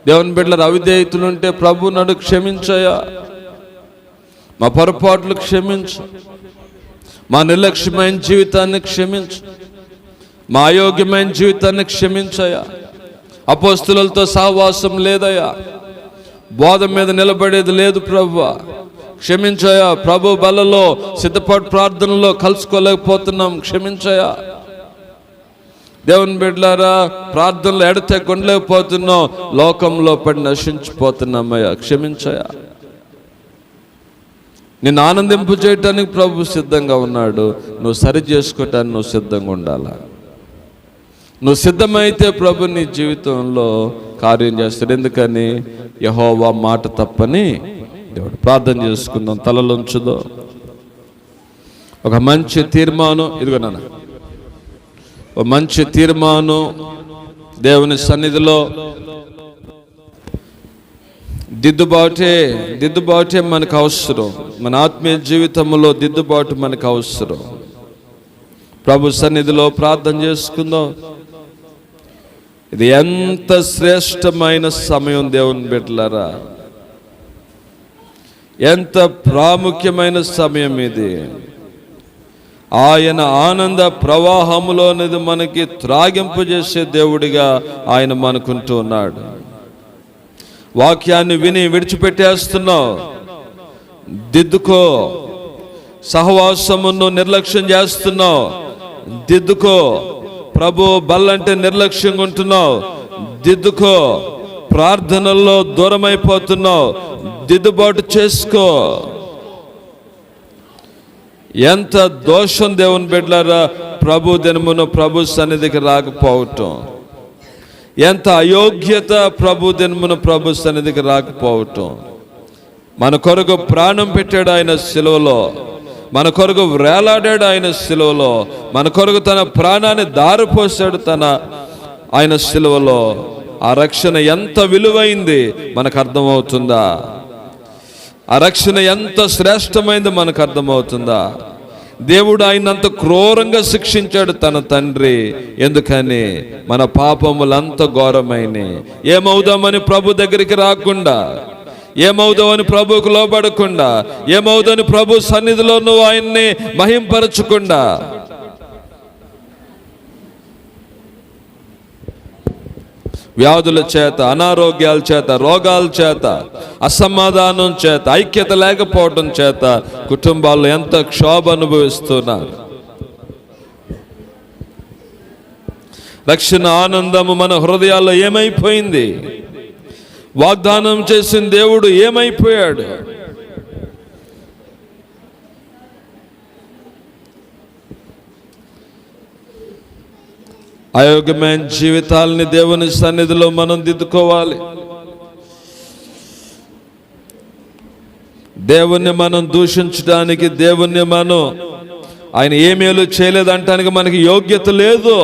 దేవుని బిడ్డల అవిధేయతలుంటే ప్రభు నన్ను క్షమించయ్యా, మా పొరపాట్లు క్షమించు, మా నిర్లక్ష్యమైన జీవితాన్ని క్షమించు, మా అయోగ్యమైన జీవితాన్ని క్షమించయ్యా. అపోస్తులతో సహవాసం లేదయ్యా, బోధ మీద నిలబడేది లేదు ప్రభువా, క్షమించయ్యా. ప్రభు బలలో సిద్ధపాటు ప్రార్థనలో కలుసుకోలేకపోతున్నాం, క్షమించయ్యా. దేవుని బిడ్డలారా, ప్రార్థనలు ఎడతెగొనలేకపోతున్నాం, లోకంలో పడి నశించిపోతున్నామయ్యా, క్షమించయ్యా. నిన్ను ఆనందింపు చేయటానికి ప్రభు సిద్ధంగా ఉన్నాడు. నువ్వు సరి చేసుకోవటానికి నువ్వు సిద్ధంగా ఉండాలా. నువ్వు సిద్ధమైతే ప్రభు నీ జీవితంలో కార్యం చేస్తాడు. ఎందుకని? యెహోవా మాట తప్పని దేవుడు. ప్రార్థన చేసుకుందాం, తలలుంచుదో. ఒక మంచి తీర్మానం, ఇదిగో నాన్న, ఒక మంచి తీర్మానం దేవుని సన్నిధిలో. దిద్దుబాటే మనకు అవసరం. మన ఆత్మీయ జీవితంలో దిద్దుబాటు మనకు అవసరం. ప్రభు సన్నిధిలో ప్రార్థన చేసుకుందాం. ఇది ఎంత శ్రేష్టమైన సమయం దేవుని బిడ్డలారా, ఎంత ప్రాముఖ్యమైన సమయం ఇది. ఆయన ఆనంద ప్రవాహములోనిది మనకి త్రాగింపు చేసే దేవుడిగా ఆయన మనకుంటూ ఉన్నాడు. వాక్యాన్ని విని విడిచిపెట్టేస్తున్నావు, దిద్దుకో. సహవాసమును నిర్లక్ష్యం చేస్తున్నావు, దిద్దుకో. ప్రభు బల్లంటే నిర్లక్ష్యంగా ఉంటున్నావు, దిద్దుకో. ప్రార్థనల్లో దూరమైపోతున్నావు, దిద్దుబాటు చేసుకో. ఎంత దోషం దేవుని బిడ్డలారా, ప్రభు దినమున ప్రభు సన్నిధికి రాకపోవటం. ఎంత అయోగ్యత ప్రభు దినమున ప్రభు సన్నిధికి రాకపోవటం. మన కొరకు ప్రాణం పెట్టాడు ఆయన సిలువలో, మన కొరకు వేలాడాడు ఆయన సిలువలో, మన కొరకు తన ప్రాణాన్ని దారిపోసాడు ఆయన సిలువలో. ఆ రక్షణ ఎంత విలువైంది మనకు అర్థమవుతుందా? ఆ రక్షణ ఎంత శ్రేష్టమైంది మనకు అర్థమవుతుందా? దేవుడు ఆయనంత క్రూరంగా శిక్షించాడు తన తండ్రి. ఎందుకని? మన పాపములంత ఘోరమైనవి. ఏమవుదామని ప్రభు దగ్గరికి రాకుండా, ఏమవుదామని ప్రభువుకు లోబడకుండా, ఏమవుదని ప్రభు సన్నిధిలో నువ్వు ఆయన్ని మహింపరచకుండా, వ్యాధుల చేత, అనారోగ్యాల చేత, రోగాల చేత, అసమాధానం చేత, ఐక్యత లేకపోవడం చేత కుటుంబాల్లో ఎంత క్షోభ అనుభవిస్తున్నారు. రక్షణ ఆనందము మన హృదయాల్లో ఏమైపోయింది? వాగ్దానం చేసిన దేవుడు ఏమైపోయాడు? అయోగ్యమైన జీవితాలని దేవుని సన్నిధిలో మనం దిద్దుకోవాలి. దేవుణ్ణి మనం దూషించడానికి, దేవుణ్ణి మనం ఆయన ఏమేలు చేయలేదంటానికి మనకి యోగ్యత లేదు.